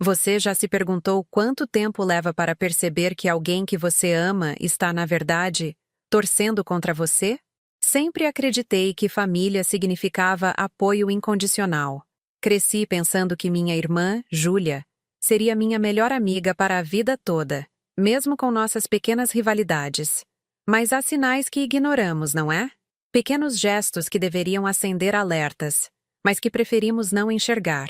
Você já se perguntou quanto tempo leva para perceber que alguém que você ama está, na verdade, torcendo contra você? Sempre acreditei que família significava apoio incondicional. Cresci pensando que minha irmã, Júlia, seria minha melhor amiga para a vida toda, mesmo com nossas pequenas rivalidades. Mas há sinais que ignoramos, não é? Pequenos gestos que deveriam acender alertas, mas que preferimos não enxergar.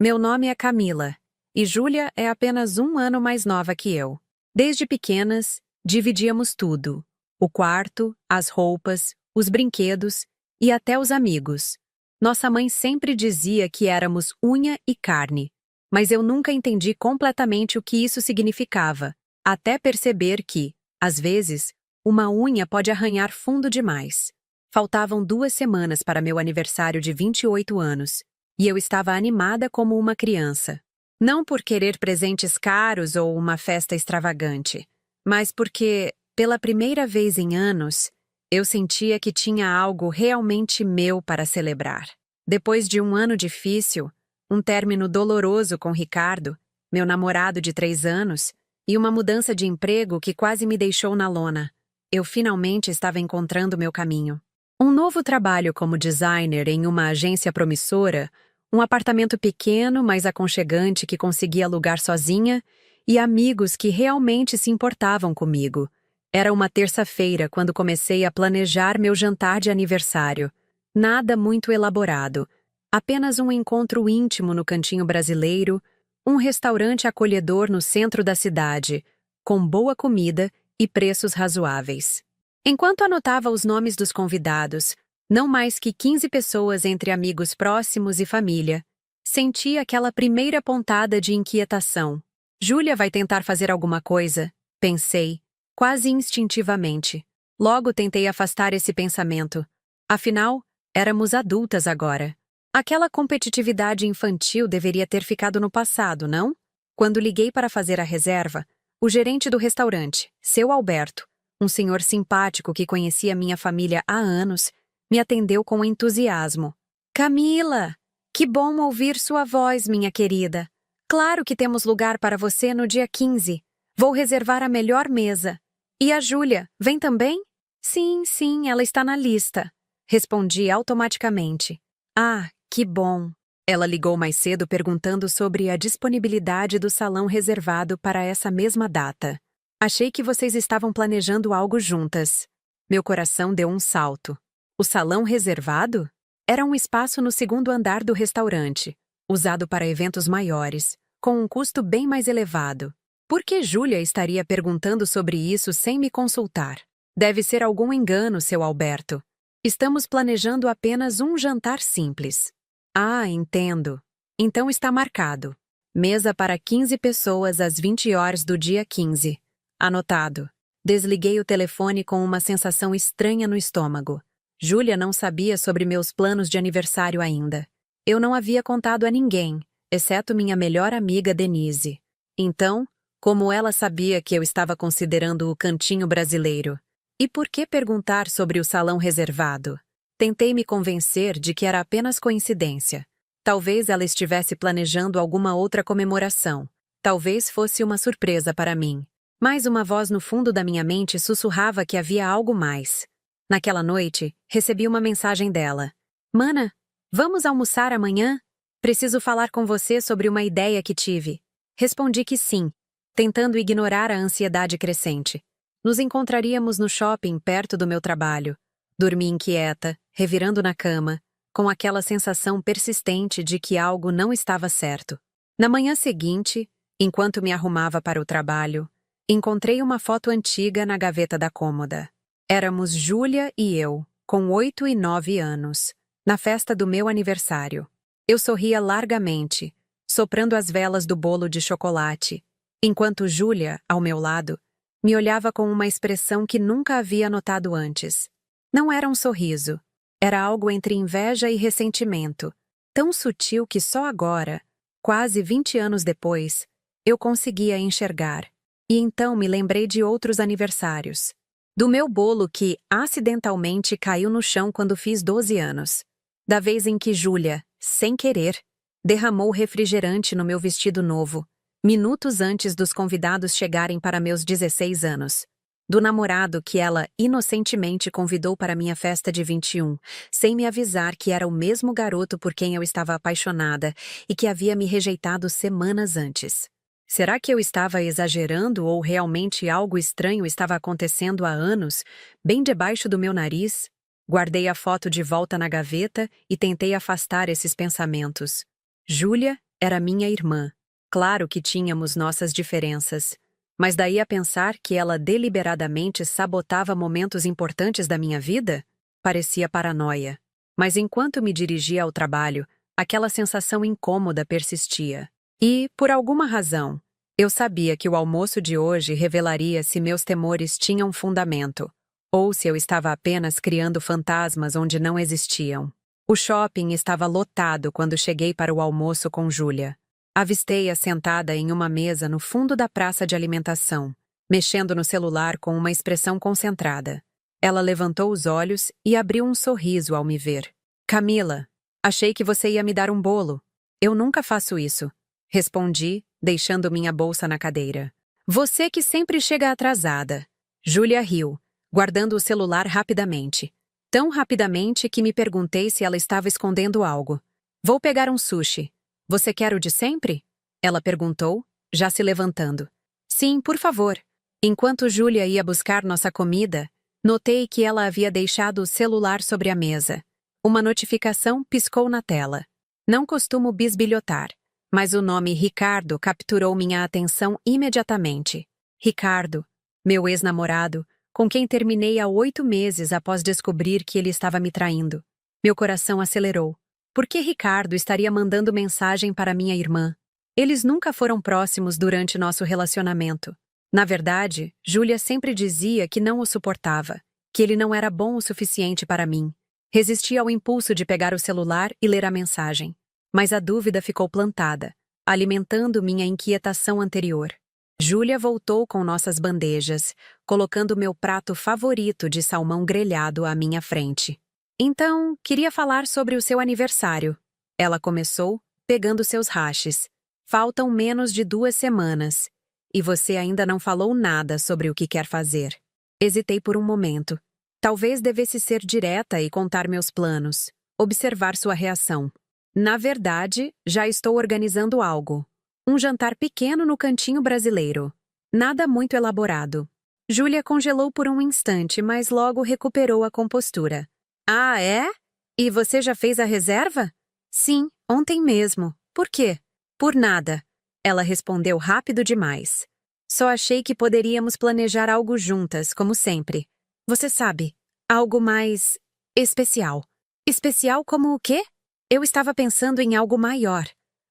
Meu nome é Camila. E Júlia é apenas um ano mais nova que eu. Desde pequenas, dividíamos tudo: o quarto, as roupas, os brinquedos e até os amigos. Nossa mãe sempre dizia que éramos unha e carne, mas eu nunca entendi completamente o que isso significava, até perceber que, às vezes, uma unha pode arranhar fundo demais. Faltavam 2 semanas para meu aniversário de 28 anos, e eu estava animada como uma criança. Não por querer presentes caros ou uma festa extravagante, mas porque, pela primeira vez em anos, eu sentia que tinha algo realmente meu para celebrar. Depois de um ano difícil, um término doloroso com Ricardo, meu namorado de 3 anos, e uma mudança de emprego que quase me deixou na lona, eu finalmente estava encontrando meu caminho. Um novo trabalho como designer em uma agência promissora, um apartamento pequeno, mas aconchegante que conseguia alugar sozinha, e amigos que realmente se importavam comigo. Era uma terça-feira quando comecei a planejar meu jantar de aniversário. Nada muito elaborado, apenas um encontro íntimo no cantinho brasileiro, um restaurante acolhedor no centro da cidade, com boa comida e preços razoáveis. Enquanto anotava os nomes dos convidados, não mais que 15 pessoas entre amigos próximos e família, senti aquela primeira pontada de inquietação. Júlia vai tentar fazer alguma coisa, pensei, quase instintivamente. Logo tentei afastar esse pensamento. Afinal, éramos adultas agora. Aquela competitividade infantil deveria ter ficado no passado, não? Quando liguei para fazer a reserva, o gerente do restaurante, seu Alberto, um senhor simpático que conhecia minha família há anos, me atendeu com entusiasmo. Camila! Que bom ouvir sua voz, minha querida. Claro que temos lugar para você no dia 15. Vou reservar a melhor mesa. E a Júlia, vem também? Sim, ela está na lista. Respondi automaticamente. Ah, que bom. Ela ligou mais cedo perguntando sobre a disponibilidade do salão reservado para essa mesma data. Achei que vocês estavam planejando algo juntas. Meu coração deu um salto. O salão reservado? Era um espaço no segundo andar do restaurante, usado para eventos maiores, com um custo bem mais elevado. Por que Júlia estaria perguntando sobre isso sem me consultar? Deve ser algum engano, seu Alberto. Estamos planejando apenas um jantar simples. Ah, entendo. Então está marcado. Mesa para 15 pessoas às 20 horas do dia 15. Anotado. Desliguei o telefone com uma sensação estranha no estômago. Júlia não sabia sobre meus planos de aniversário ainda. Eu não havia contado a ninguém, exceto minha melhor amiga Denise. Então, como ela sabia que eu estava considerando o cantinho brasileiro? E por que perguntar sobre o salão reservado? Tentei me convencer de que era apenas coincidência. Talvez ela estivesse planejando alguma outra comemoração. Talvez fosse uma surpresa para mim. Mas uma voz no fundo da minha mente sussurrava que havia algo mais. Naquela noite, recebi uma mensagem dela. Mana, vamos almoçar amanhã? Preciso falar com você sobre uma ideia que tive. Respondi que sim, tentando ignorar a ansiedade crescente. Nos encontraríamos no shopping perto do meu trabalho. Dormi inquieta, revirando na cama, com aquela sensação persistente de que algo não estava certo. Na manhã seguinte, enquanto me arrumava para o trabalho, encontrei uma foto antiga na gaveta da cômoda. Éramos Júlia e eu, com 8 e 9 anos, na festa do meu aniversário. Eu sorria largamente, soprando as velas do bolo de chocolate, enquanto Júlia, ao meu lado, me olhava com uma expressão que nunca havia notado antes. Não era um sorriso, era algo entre inveja e ressentimento, tão sutil que só agora, quase 20 anos depois, eu conseguia enxergar. E então me lembrei de outros aniversários. Do meu bolo que, acidentalmente, caiu no chão quando fiz 12 anos. Da vez em que Júlia, sem querer, Derramou refrigerante no meu vestido novo, minutos antes dos convidados chegarem para meus 16 anos. Do namorado que ela inocentemente convidou para minha festa de 21, sem me avisar que era o mesmo garoto por quem eu estava apaixonada e que havia me rejeitado semanas antes. Será que eu estava exagerando ou realmente algo estranho estava acontecendo há anos, bem debaixo do meu nariz? Guardei a foto de volta na gaveta e tentei afastar esses pensamentos. Júlia era minha irmã. Claro que tínhamos nossas diferenças. Mas daí a pensar que ela deliberadamente sabotava momentos importantes da minha vida? Parecia paranoia. Mas enquanto me dirigia ao trabalho, aquela sensação incômoda persistia. E, por alguma razão, eu sabia que o almoço de hoje revelaria se meus temores tinham fundamento, ou se eu estava apenas criando fantasmas onde não existiam. O shopping estava lotado quando cheguei para o almoço com Júlia. Avistei-a sentada em uma mesa no fundo da praça de alimentação, mexendo no celular com uma expressão concentrada. Ela levantou os olhos e abriu um sorriso ao me ver. Camila, achei que você ia me dar um bolo. Eu nunca faço isso. Respondi, deixando minha bolsa na cadeira. Você que sempre chega atrasada. Júlia riu, guardando o celular rapidamente. Tão rapidamente que me perguntei se ela estava escondendo algo. Vou pegar um sushi. Você quer o de sempre? Ela perguntou, já se levantando. Sim, por favor. Enquanto Júlia ia buscar nossa comida, notei que ela havia deixado o celular sobre a mesa. Uma notificação piscou na tela. Não costumo bisbilhotar, mas o nome Ricardo capturou minha atenção imediatamente. Ricardo, meu ex-namorado, com quem terminei há 8 meses após descobrir que ele estava me traindo. Meu coração acelerou. Por que Ricardo estaria mandando mensagem para minha irmã? Eles nunca foram próximos durante nosso relacionamento. Na verdade, Júlia sempre dizia que não o suportava, que ele não era bom o suficiente para mim. Resisti ao impulso de pegar o celular e ler a mensagem. Mas a dúvida ficou plantada, alimentando minha inquietação anterior. Júlia voltou com nossas bandejas, colocando meu prato favorito de salmão grelhado à minha frente. Então, queria falar sobre o seu aniversário. Ela começou, pegando seus hashes. Faltam menos de 2 semanas. E você ainda não falou nada sobre o que quer fazer. Hesitei por um momento. Talvez devesse ser direta e contar meus planos. Observar sua reação. Na verdade, já estou organizando algo. Um jantar pequeno no cantinho brasileiro. Nada muito elaborado. Júlia congelou por um instante, mas logo recuperou a compostura. Ah, é? E você já fez a reserva? Sim, ontem mesmo. Por quê? Por nada. Ela respondeu rápido demais. Só achei que poderíamos planejar algo juntas, como sempre. Você sabe, algo mais especial. Especial como o quê? Eu estava pensando em algo maior.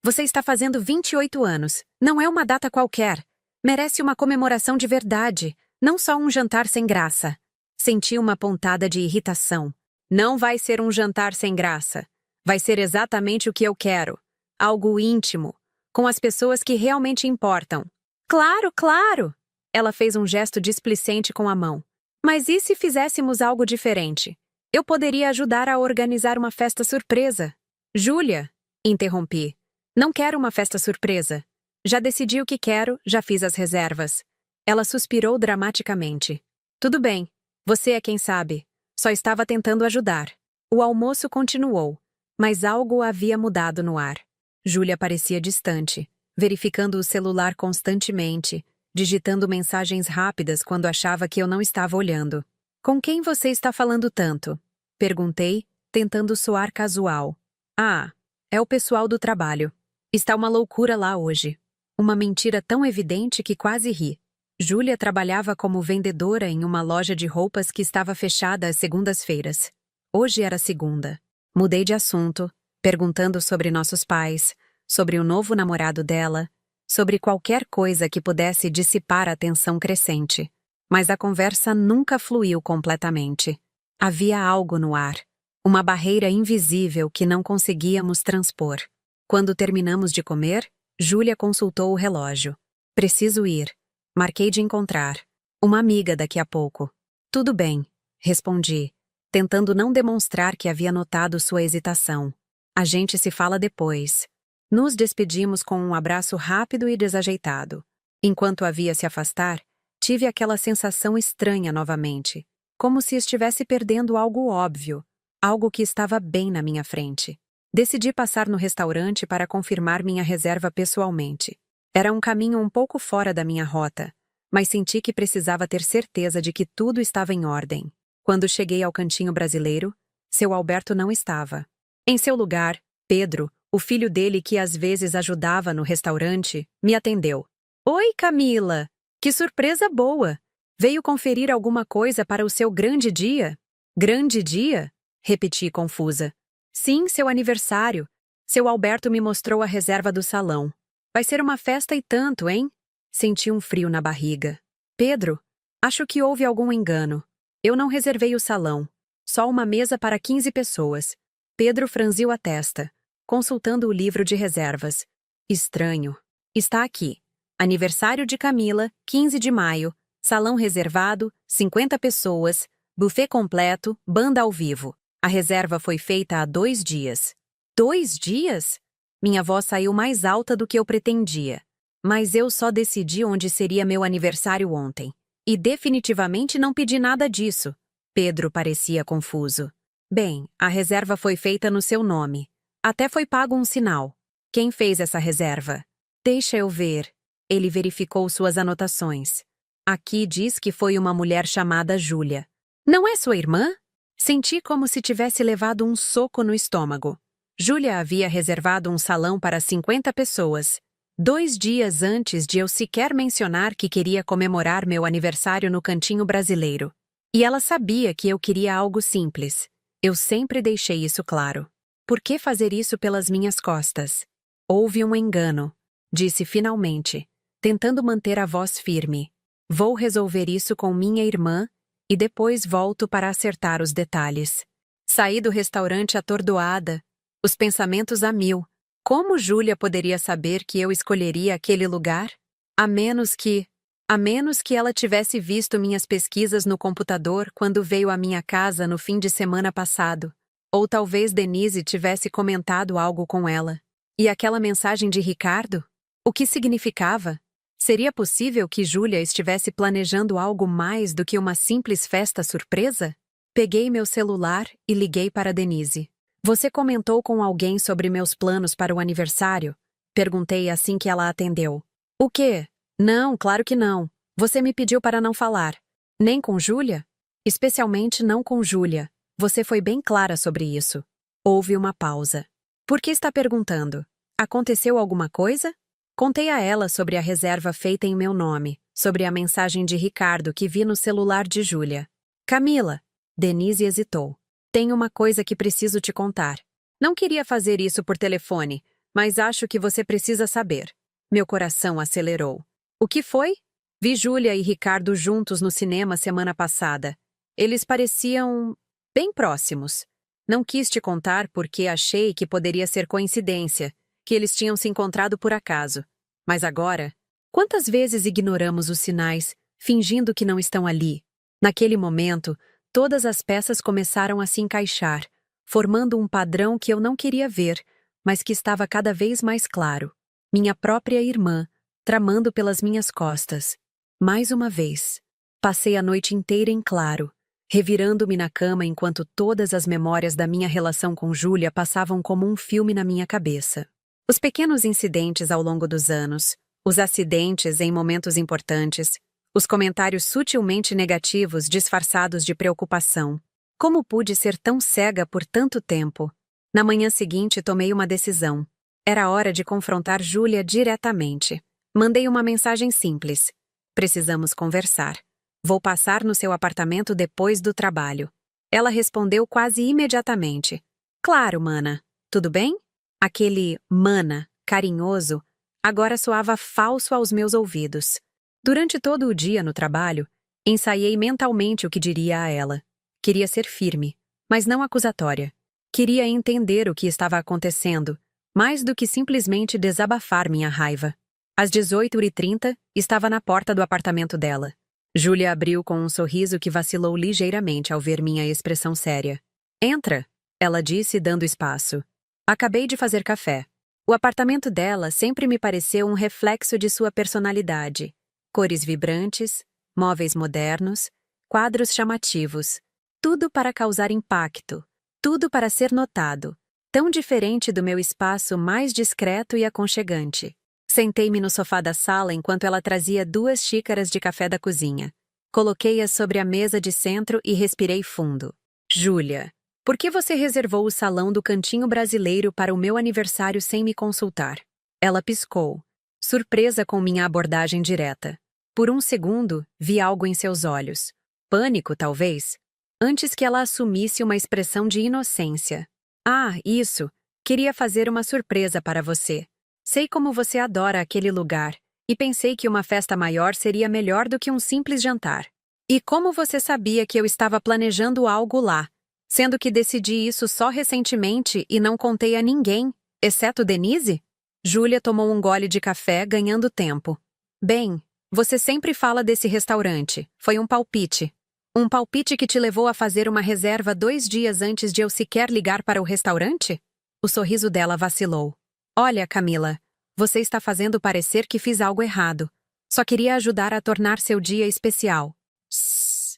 Você está fazendo 28 anos. Não é uma data qualquer. Merece uma comemoração de verdade, não só um jantar sem graça. Senti uma pontada de irritação. Não vai ser um jantar sem graça. Vai ser exatamente o que eu quero. Algo íntimo, com as pessoas que realmente importam. Claro, claro! Ela fez um gesto displicente com a mão. Mas e se fizéssemos algo diferente? Eu poderia ajudar a organizar uma festa surpresa. Júlia, interrompi. Não quero uma festa surpresa. Já decidi o que quero, já fiz as reservas. Ela suspirou dramaticamente. Tudo bem, você é quem sabe. Só estava tentando ajudar. O almoço continuou, mas algo havia mudado no ar. Júlia parecia distante, verificando o celular constantemente, digitando mensagens rápidas quando achava que eu não estava olhando. Com quem você está falando tanto? Perguntei, tentando soar casual. Ah, é o pessoal do trabalho. Está uma loucura lá hoje. Uma mentira tão evidente que quase ri. Júlia trabalhava como vendedora em uma loja de roupas que estava fechada às segundas-feiras. Hoje era segunda. Mudei de assunto, perguntando sobre nossos pais, sobre o novo namorado dela, sobre qualquer coisa que pudesse dissipar a tensão crescente. Mas a conversa nunca fluiu completamente. Havia algo no ar, uma barreira invisível que não conseguíamos transpor. Quando terminamos de comer, Júlia consultou o relógio. Preciso ir. Marquei de encontrar uma amiga daqui a pouco. Tudo bem, respondi, tentando não demonstrar que havia notado sua hesitação. A gente se fala depois. Nos despedimos com um abraço rápido e desajeitado. Enquanto a via se afastar, tive aquela sensação estranha novamente, como se estivesse perdendo algo óbvio, algo que estava bem na minha frente. Decidi passar no restaurante para confirmar minha reserva pessoalmente. Era um caminho um pouco fora da minha rota, mas senti que precisava ter certeza de que tudo estava em ordem. Quando cheguei ao cantinho brasileiro, seu Alberto não estava. Em seu lugar, Pedro, o filho dele que às vezes ajudava no restaurante, me atendeu. Oi, Camila! Que surpresa boa! Veio conferir alguma coisa para o seu grande dia? Grande dia? Repeti confusa. Sim, seu aniversário. Seu Alberto me mostrou a reserva do salão. Vai ser uma festa e tanto, hein? Senti um frio na barriga. Pedro, acho que houve algum engano. Eu não reservei o salão. Só uma mesa para 15 pessoas. Pedro franziu a testa, consultando o livro de reservas. Estranho. Está aqui. Aniversário de Camila, 15 de maio. Salão reservado, 50 pessoas. Buffet completo, banda ao vivo. A reserva foi feita há 2 dias. 2 dias? Minha voz saiu mais alta do que eu pretendia. Mas eu só decidi onde seria meu aniversário ontem. E definitivamente não pedi nada disso. Pedro parecia confuso. Bem, a reserva foi feita no seu nome. Até foi pago um sinal. Quem fez essa reserva? Deixa eu ver. Ele verificou suas anotações. Aqui diz que foi uma mulher chamada Júlia. Não é sua irmã? Senti como se tivesse levado um soco no estômago. Júlia havia reservado um salão para 50 pessoas. 2 dias antes de eu sequer mencionar que queria comemorar meu aniversário no cantinho brasileiro. E ela sabia que eu queria algo simples. Eu sempre deixei isso claro. Por que fazer isso pelas minhas costas? Houve um engano, disse finalmente, tentando manter a voz firme. Vou resolver isso com minha irmã e depois volto para acertar os detalhes. Saí do restaurante atordoada, os pensamentos a mil. Como Júlia poderia saber que eu escolheria aquele lugar? A menos que ela tivesse visto minhas pesquisas no computador quando veio à minha casa no fim de semana passado. Ou talvez Denise tivesse comentado algo com ela. E aquela mensagem de Ricardo? O que significava? Seria possível que Júlia estivesse planejando algo mais do que uma simples festa surpresa? Peguei meu celular e liguei para Denise. Você comentou com alguém sobre meus planos para o aniversário? Perguntei assim que ela atendeu. O quê? Não, claro que não. Você me pediu para não falar. Nem com Júlia? Especialmente não com Júlia. Você foi bem clara sobre isso. Houve uma pausa. Por que está perguntando? Aconteceu alguma coisa? Contei a ela sobre a reserva feita em meu nome, sobre a mensagem de Ricardo que vi no celular de Júlia. Camila, Denise hesitou. Tenho uma coisa que preciso te contar. Não queria fazer isso por telefone, mas acho que você precisa saber. Meu coração acelerou. O que foi? Vi Júlia e Ricardo juntos no cinema semana passada. Eles pareciam bem próximos. Não quis te contar porque achei que poderia ser coincidência, que eles tinham se encontrado por acaso. Mas agora, quantas vezes ignoramos os sinais, fingindo que não estão ali? Naquele momento, todas as peças começaram a se encaixar, formando um padrão que eu não queria ver, mas que estava cada vez mais claro. Minha própria irmã, tramando pelas minhas costas. Mais uma vez. Passei a noite inteira em claro, revirando-me na cama enquanto todas as memórias da minha relação com Júlia passavam como um filme na minha cabeça. Os pequenos incidentes ao longo dos anos, os acidentes em momentos importantes, os comentários sutilmente negativos disfarçados de preocupação. Como pude ser tão cega por tanto tempo? Na manhã seguinte, tomei uma decisão. Era hora de confrontar Júlia diretamente. Mandei uma mensagem simples. Precisamos conversar. Vou passar no seu apartamento depois do trabalho. Ela respondeu quase imediatamente. Claro, mana. Tudo bem? Aquele mana, carinhoso, agora soava falso aos meus ouvidos. Durante todo o dia no trabalho, ensaiei mentalmente o que diria a ela. Queria ser firme, mas não acusatória. Queria entender o que estava acontecendo, mais do que simplesmente desabafar minha raiva. Às 18h30, estava na porta do apartamento dela. Júlia abriu com um sorriso que vacilou ligeiramente ao ver minha expressão séria. Entra, ela disse, dando espaço. Acabei de fazer café. O apartamento dela sempre me pareceu um reflexo de sua personalidade. Cores vibrantes, móveis modernos, quadros chamativos. Tudo para causar impacto. Tudo para ser notado. Tão diferente do meu espaço mais discreto e aconchegante. Sentei-me no sofá da sala enquanto ela trazia 2 xícaras de café da cozinha. Coloquei-as sobre a mesa de centro e respirei fundo. Júlia, por que você reservou o salão do Cantinho Brasileiro para o meu aniversário sem me consultar? Ela piscou, surpresa com minha abordagem direta. Por um segundo, vi algo em seus olhos. Pânico, talvez? Antes que ela assumisse uma expressão de inocência. Ah, isso. Queria fazer uma surpresa para você. Sei como você adora aquele lugar, e pensei que uma festa maior seria melhor do que um simples jantar. E como você sabia que eu estava planejando algo lá, sendo que decidi isso só recentemente e não contei a ninguém, exceto Denise? Júlia tomou um gole de café, ganhando tempo. Bem, você sempre fala desse restaurante. Foi um palpite. Um palpite que te levou a fazer uma reserva 2 dias antes de eu sequer ligar para o restaurante? O sorriso dela vacilou. Olha, Camila, você está fazendo parecer que fiz algo errado. Só queria ajudar a tornar seu dia especial.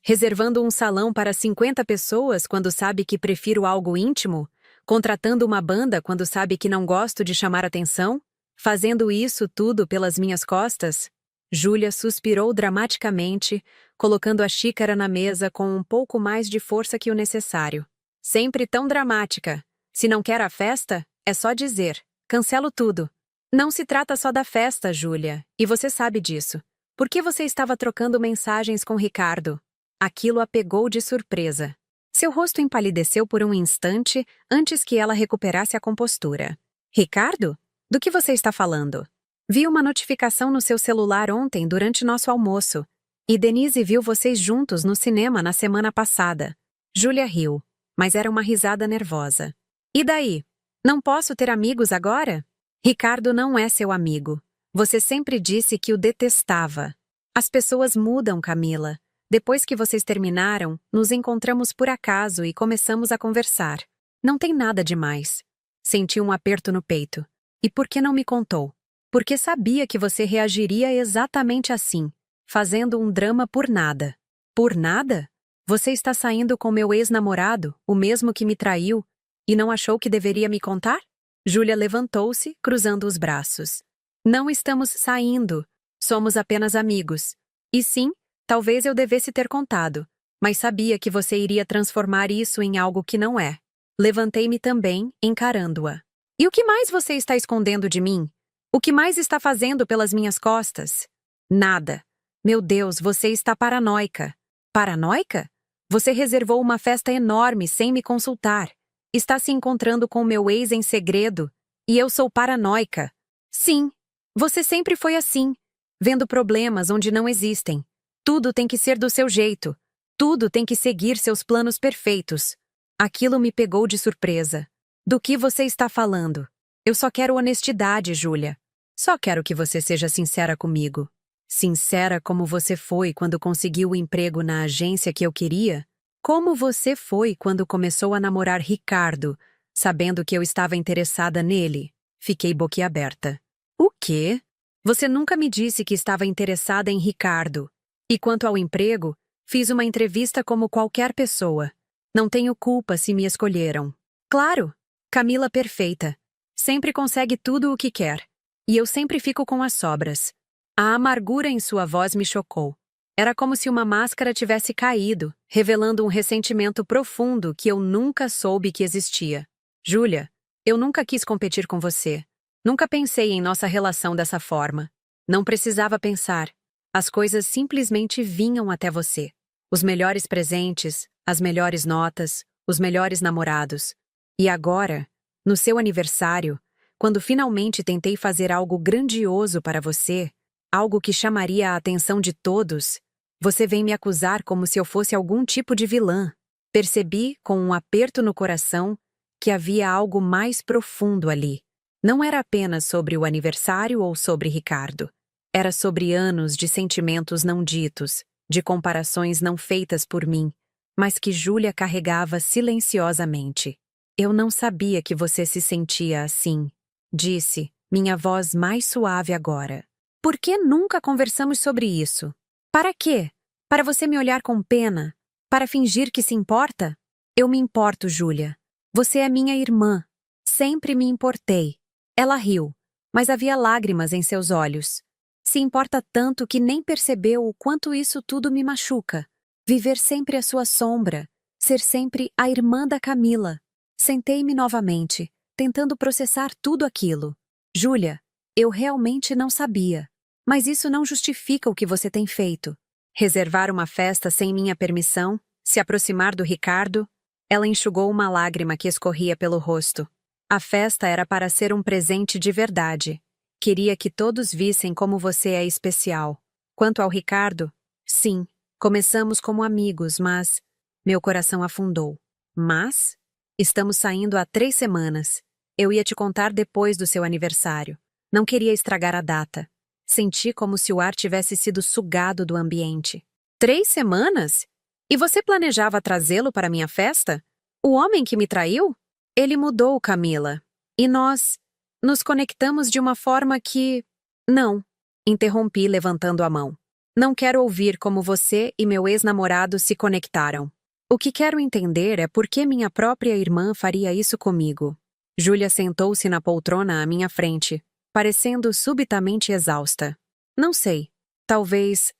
Reservando um salão para 50 pessoas quando sabe que prefiro algo íntimo? Contratando uma banda quando sabe que não gosto de chamar atenção? Fazendo isso tudo pelas minhas costas? Júlia suspirou dramaticamente, colocando a xícara na mesa com um pouco mais de força que o necessário. Sempre tão dramática. Se não quer a festa, é só dizer. Cancelo tudo. Não se trata só da festa, Júlia, e você sabe disso. Por que você estava trocando mensagens com Ricardo? Aquilo a pegou de surpresa. Seu rosto empalideceu por um instante antes que ela recuperasse a compostura. Ricardo? Do que você está falando? Vi uma notificação no seu celular ontem durante nosso almoço. E Denise viu vocês juntos no cinema na semana passada. Júlia riu, mas era uma risada nervosa. E daí? Não posso ter amigos agora? Ricardo não é seu amigo. Você sempre disse que o detestava. As pessoas mudam, Camila. Depois que vocês terminaram, nos encontramos por acaso e começamos a conversar. Não tem nada demais. Senti um aperto no peito. E por que não me contou? Porque sabia que você reagiria exatamente assim, fazendo um drama por nada. Por nada? Você está saindo com meu ex-namorado, o mesmo que me traiu, e não achou que deveria me contar? Júlia levantou-se, cruzando os braços. Não estamos saindo. Somos apenas amigos. E sim, talvez eu devesse ter contado, mas sabia que você iria transformar isso em algo que não é. Levantei-me também, encarando-a. E o que mais você está escondendo de mim? O que mais está fazendo pelas minhas costas? Nada. Meu Deus, você está paranoica. Paranoica? Você reservou uma festa enorme sem me consultar. Está se encontrando com meu ex em segredo. E eu sou paranoica. Sim, você sempre foi assim, vendo problemas onde não existem. Tudo tem que ser do seu jeito. Tudo tem que seguir seus planos perfeitos. Aquilo me pegou de surpresa. Do que você está falando? Eu só quero honestidade, Júlia. Só quero que você seja sincera comigo. Sincera como você foi quando conseguiu o emprego na agência que eu queria? Como você foi quando começou a namorar Ricardo, sabendo que eu estava interessada nele? Fiquei boquiaberta. O quê? Você nunca me disse que estava interessada em Ricardo. E quanto ao emprego, fiz uma entrevista como qualquer pessoa. Não tenho culpa se me escolheram. Claro, Camila perfeita. Sempre consegue tudo o que quer. E eu sempre fico com as sobras. A amargura em sua voz me chocou. Era como se uma máscara tivesse caído, revelando um ressentimento profundo que eu nunca soube que existia. Júlia, eu nunca quis competir com você. Nunca pensei em nossa relação dessa forma. Não precisava pensar. As coisas simplesmente vinham até você. Os melhores presentes, as melhores notas, os melhores namorados. E agora, no seu aniversário, quando finalmente tentei fazer algo grandioso para você, algo que chamaria a atenção de todos, você vem me acusar como se eu fosse algum tipo de vilã. Percebi, com um aperto no coração, que havia algo mais profundo ali. Não era apenas sobre o aniversário ou sobre Ricardo. Era sobre anos de sentimentos não ditos, de comparações não feitas por mim, mas que Júlia carregava silenciosamente. Eu não sabia que você se sentia assim. disse, minha voz mais suave agora. Por que nunca conversamos sobre isso? Para quê? Para você me olhar com pena? Para fingir que se importa? Eu me importo, Júlia. Você é minha irmã. Sempre me importei. Ela riu, mas havia lágrimas em seus olhos. Se importa tanto que nem percebeu o quanto isso tudo me machuca. Viver sempre à sua sombra. Ser sempre a irmã da Camila. Sentei-me novamente, tentando processar tudo aquilo. Júlia, eu realmente não sabia. Mas isso não justifica o que você tem feito. Reservar uma festa sem minha permissão, se aproximar do Ricardo. Ela enxugou uma lágrima que escorria pelo rosto. A festa era para ser um presente de verdade. Queria que todos vissem como você é especial. Quanto ao Ricardo, sim, começamos como amigos, mas... Meu coração afundou. Mas? Estamos saindo há 3 semanas. Eu ia te contar depois do seu aniversário. Não queria estragar a data. Senti como se o ar tivesse sido sugado do ambiente. 3 semanas? E você planejava trazê-lo para minha festa? O homem que me traiu? Ele mudou, Camila. E nós nos conectamos de uma forma que... Não, interrompi levantando a mão. Não quero ouvir como você e meu ex-namorado se conectaram. O que quero entender é por que minha própria irmã faria isso comigo. Júlia sentou-se na poltrona à minha frente, parecendo subitamente exausta. Não sei. Talvez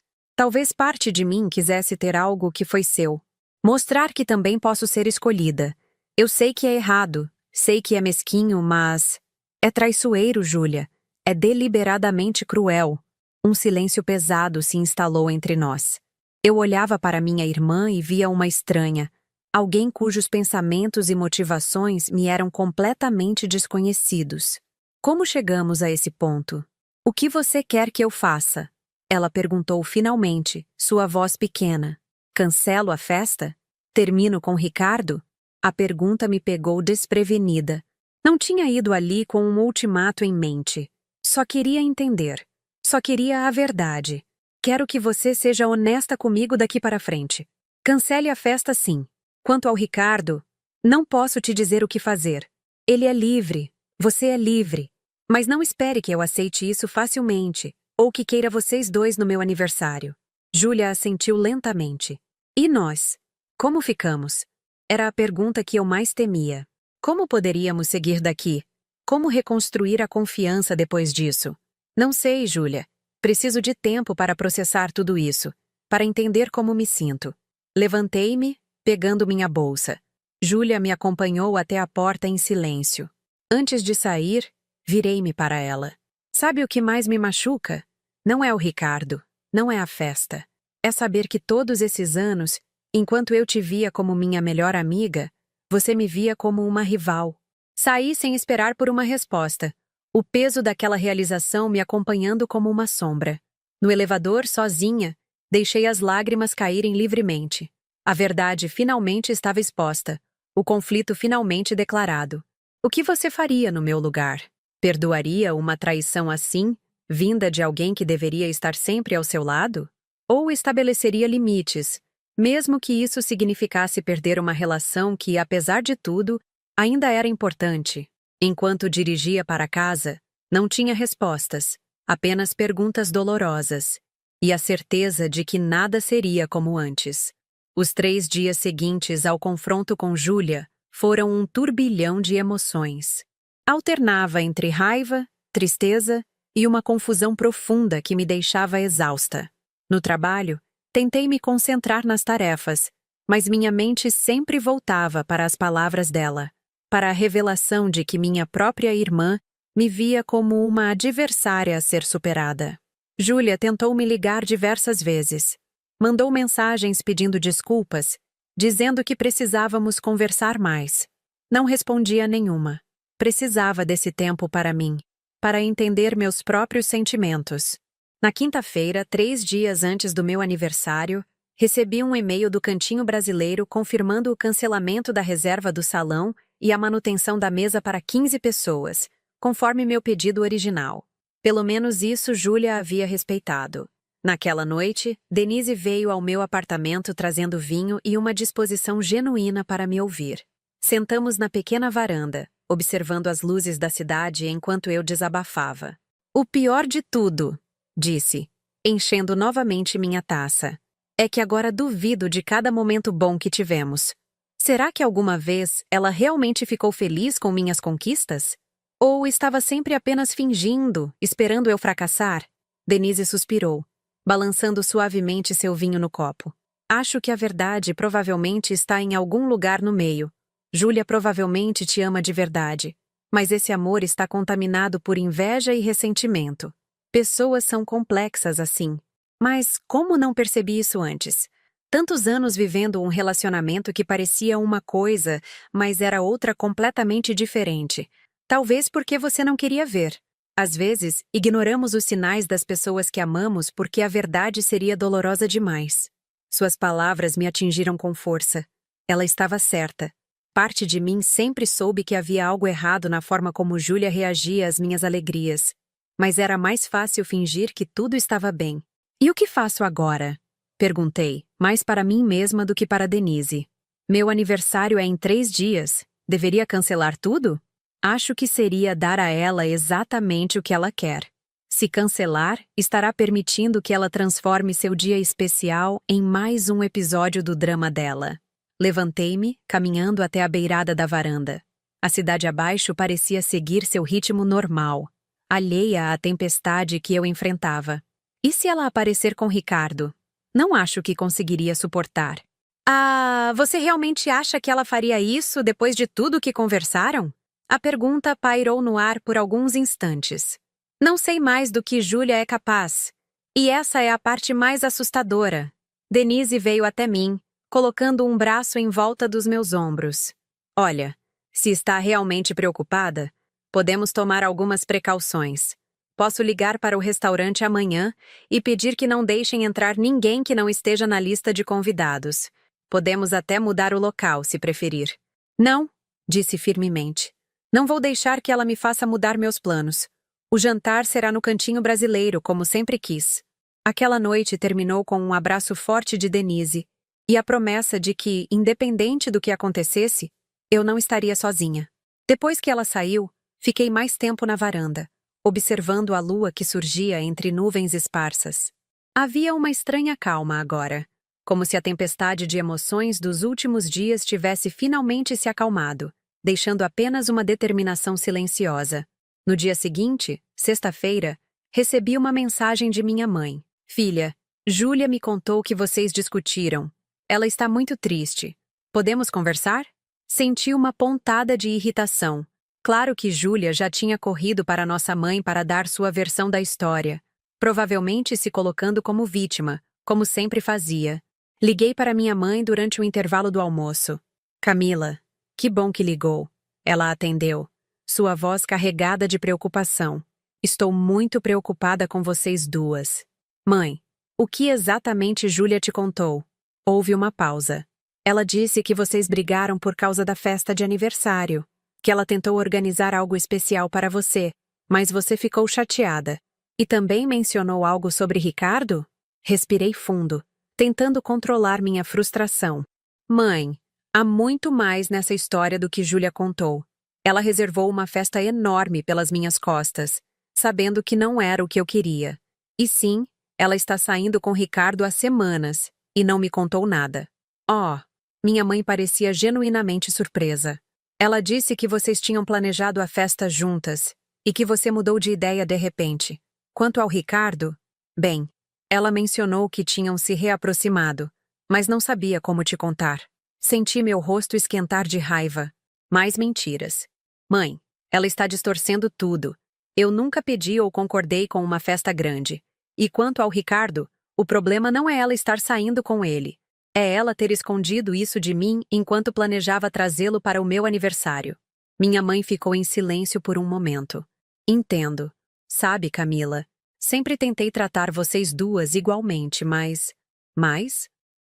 parte de mim quisesse ter algo que foi seu. Mostrar que também posso ser escolhida. Eu sei que é errado, sei que é mesquinho, mas... É traiçoeiro, Júlia. É deliberadamente cruel. Um silêncio pesado se instalou entre nós. Eu olhava para minha irmã e via uma estranha, alguém cujos pensamentos e motivações me eram completamente desconhecidos. Como chegamos a esse ponto? O que você quer que eu faça? Ela perguntou finalmente, sua voz pequena. Cancelo a festa? Termino com Ricardo? A pergunta me pegou desprevenida. Não tinha ido ali com um ultimato em mente. Só queria entender. Só queria a verdade. Quero que você seja honesta comigo daqui para frente. Cancele a festa, sim. Quanto ao Ricardo, não posso te dizer o que fazer. Ele é livre. Você é livre. Mas não espere que eu aceite isso facilmente, ou que queira vocês dois no meu aniversário. Júlia assentiu lentamente. E nós? Como ficamos? Era a pergunta que eu mais temia. Como poderíamos seguir daqui? Como reconstruir a confiança depois disso? Não sei, Júlia. Preciso de tempo para processar tudo isso, para entender como me sinto. Levantei-me, pegando minha bolsa. Júlia me acompanhou até a porta em silêncio. Antes de sair, virei-me para ela. Sabe o que mais me machuca? Não é o Ricardo, não é a festa. É saber que todos esses anos, enquanto eu te via como minha melhor amiga, você me via como uma rival. Saí sem esperar por uma resposta. O peso daquela realização me acompanhando como uma sombra. No elevador, sozinha, deixei as lágrimas caírem livremente. A verdade finalmente estava exposta. O conflito finalmente declarado. O que você faria no meu lugar? Perdoaria uma traição assim, vinda de alguém que deveria estar sempre ao seu lado? Ou estabeleceria limites, mesmo que isso significasse perder uma relação que, apesar de tudo, ainda era importante? Enquanto dirigia para casa, não tinha respostas, apenas perguntas dolorosas, e a certeza de que nada seria como antes. Os 3 dias seguintes ao confronto com Júlia foram um turbilhão de emoções. Alternava entre raiva, tristeza e uma confusão profunda que me deixava exausta. No trabalho, tentei me concentrar nas tarefas, mas minha mente sempre voltava para as palavras dela, para a revelação de que minha própria irmã me via como uma adversária a ser superada. Júlia tentou me ligar diversas vezes. Mandou mensagens pedindo desculpas, dizendo que precisávamos conversar mais. Não respondia nenhuma. Precisava desse tempo para mim, para entender meus próprios sentimentos. Na quinta-feira, 3 dias antes do meu aniversário, recebi um e-mail do Cantinho Brasileiro confirmando o cancelamento da reserva do salão e a manutenção da mesa para 15 pessoas, conforme meu pedido original. Pelo menos isso Júlia havia respeitado. Naquela noite, Denise veio ao meu apartamento trazendo vinho e uma disposição genuína para me ouvir. Sentamos na pequena varanda, observando as luzes da cidade enquanto eu desabafava. O pior de tudo, disse, enchendo novamente minha taça, é que agora duvido de cada momento bom que tivemos. Será que alguma vez ela realmente ficou feliz com minhas conquistas? Ou estava sempre apenas fingindo, esperando eu fracassar? Denise suspirou, balançando suavemente seu vinho no copo. Acho que a verdade provavelmente está em algum lugar no meio. Júlia provavelmente te ama de verdade, mas esse amor está contaminado por inveja e ressentimento. Pessoas são complexas assim. Mas como não percebi isso antes? Tantos anos vivendo um relacionamento que parecia uma coisa, mas era outra completamente diferente. Talvez porque você não queria ver. Às vezes, ignoramos os sinais das pessoas que amamos porque a verdade seria dolorosa demais. Suas palavras me atingiram com força. Ela estava certa. Parte de mim sempre soube que havia algo errado na forma como Júlia reagia às minhas alegrias. Mas era mais fácil fingir que tudo estava bem. E o que faço agora? Perguntei, mais para mim mesma do que para Denise. Meu aniversário é em 3 dias. Deveria cancelar tudo? Acho que seria dar a ela exatamente o que ela quer. Se cancelar, estará permitindo que ela transforme seu dia especial em mais um episódio do drama dela. Levantei-me, caminhando até a beirada da varanda. A cidade abaixo parecia seguir seu ritmo normal, alheia à tempestade que eu enfrentava. E se ela aparecer com Ricardo? Não acho que conseguiria suportar. Ah, você realmente acha que ela faria isso depois de tudo que conversaram? A pergunta pairou no ar por alguns instantes. Não sei mais do que Júlia é capaz. E essa é a parte mais assustadora. Denise veio até mim, colocando um braço em volta dos meus ombros. Olha, se está realmente preocupada, podemos tomar algumas precauções. Posso ligar para o restaurante amanhã e pedir que não deixem entrar ninguém que não esteja na lista de convidados. Podemos até mudar o local, se preferir. Não, disse firmemente. Não vou deixar que ela me faça mudar meus planos. O jantar será no cantinho brasileiro, como sempre quis. Aquela noite terminou com um abraço forte de Denise e a promessa de que, independente do que acontecesse, eu não estaria sozinha. Depois que ela saiu, fiquei mais tempo na varanda, observando a lua que surgia entre nuvens esparsas. Havia uma estranha calma agora, como se a tempestade de emoções dos últimos dias tivesse finalmente se acalmado, deixando apenas uma determinação silenciosa. No dia seguinte, sexta-feira, recebi uma mensagem de minha mãe. Filha, Júlia me contou que vocês discutiram. Ela está muito triste. Podemos conversar? Senti uma pontada de irritação. Claro que Júlia já tinha corrido para nossa mãe para dar sua versão da história, provavelmente se colocando como vítima, como sempre fazia. Liguei para minha mãe durante o intervalo do almoço. Camila, que bom que ligou. Ela atendeu, sua voz carregada de preocupação. Estou muito preocupada com vocês duas. Mãe, o que exatamente Júlia te contou? Houve uma pausa. Ela disse que vocês brigaram por causa da festa de aniversário, que ela tentou organizar algo especial para você, mas você ficou chateada. E também mencionou algo sobre Ricardo? Respirei fundo, tentando controlar minha frustração. Mãe, há muito mais nessa história do que Júlia contou. Ela reservou uma festa enorme pelas minhas costas, sabendo que não era o que eu queria. E sim, ela está saindo com Ricardo há semanas, e não me contou nada. Oh, minha mãe parecia genuinamente surpresa. Ela disse que vocês tinham planejado a festa juntas, e que você mudou de ideia de repente. Quanto ao Ricardo, bem, ela mencionou que tinham se reaproximado, mas não sabia como te contar. Senti meu rosto esquentar de raiva. Mais mentiras. Mãe, ela está distorcendo tudo. Eu nunca pedi ou concordei com uma festa grande. E quanto ao Ricardo, o problema não é ela estar saindo com ele. É ela ter escondido isso de mim enquanto planejava trazê-lo para o meu aniversário. Minha mãe ficou em silêncio por um momento. Entendo. Sabe, Camila, sempre tentei tratar vocês duas igualmente, mas...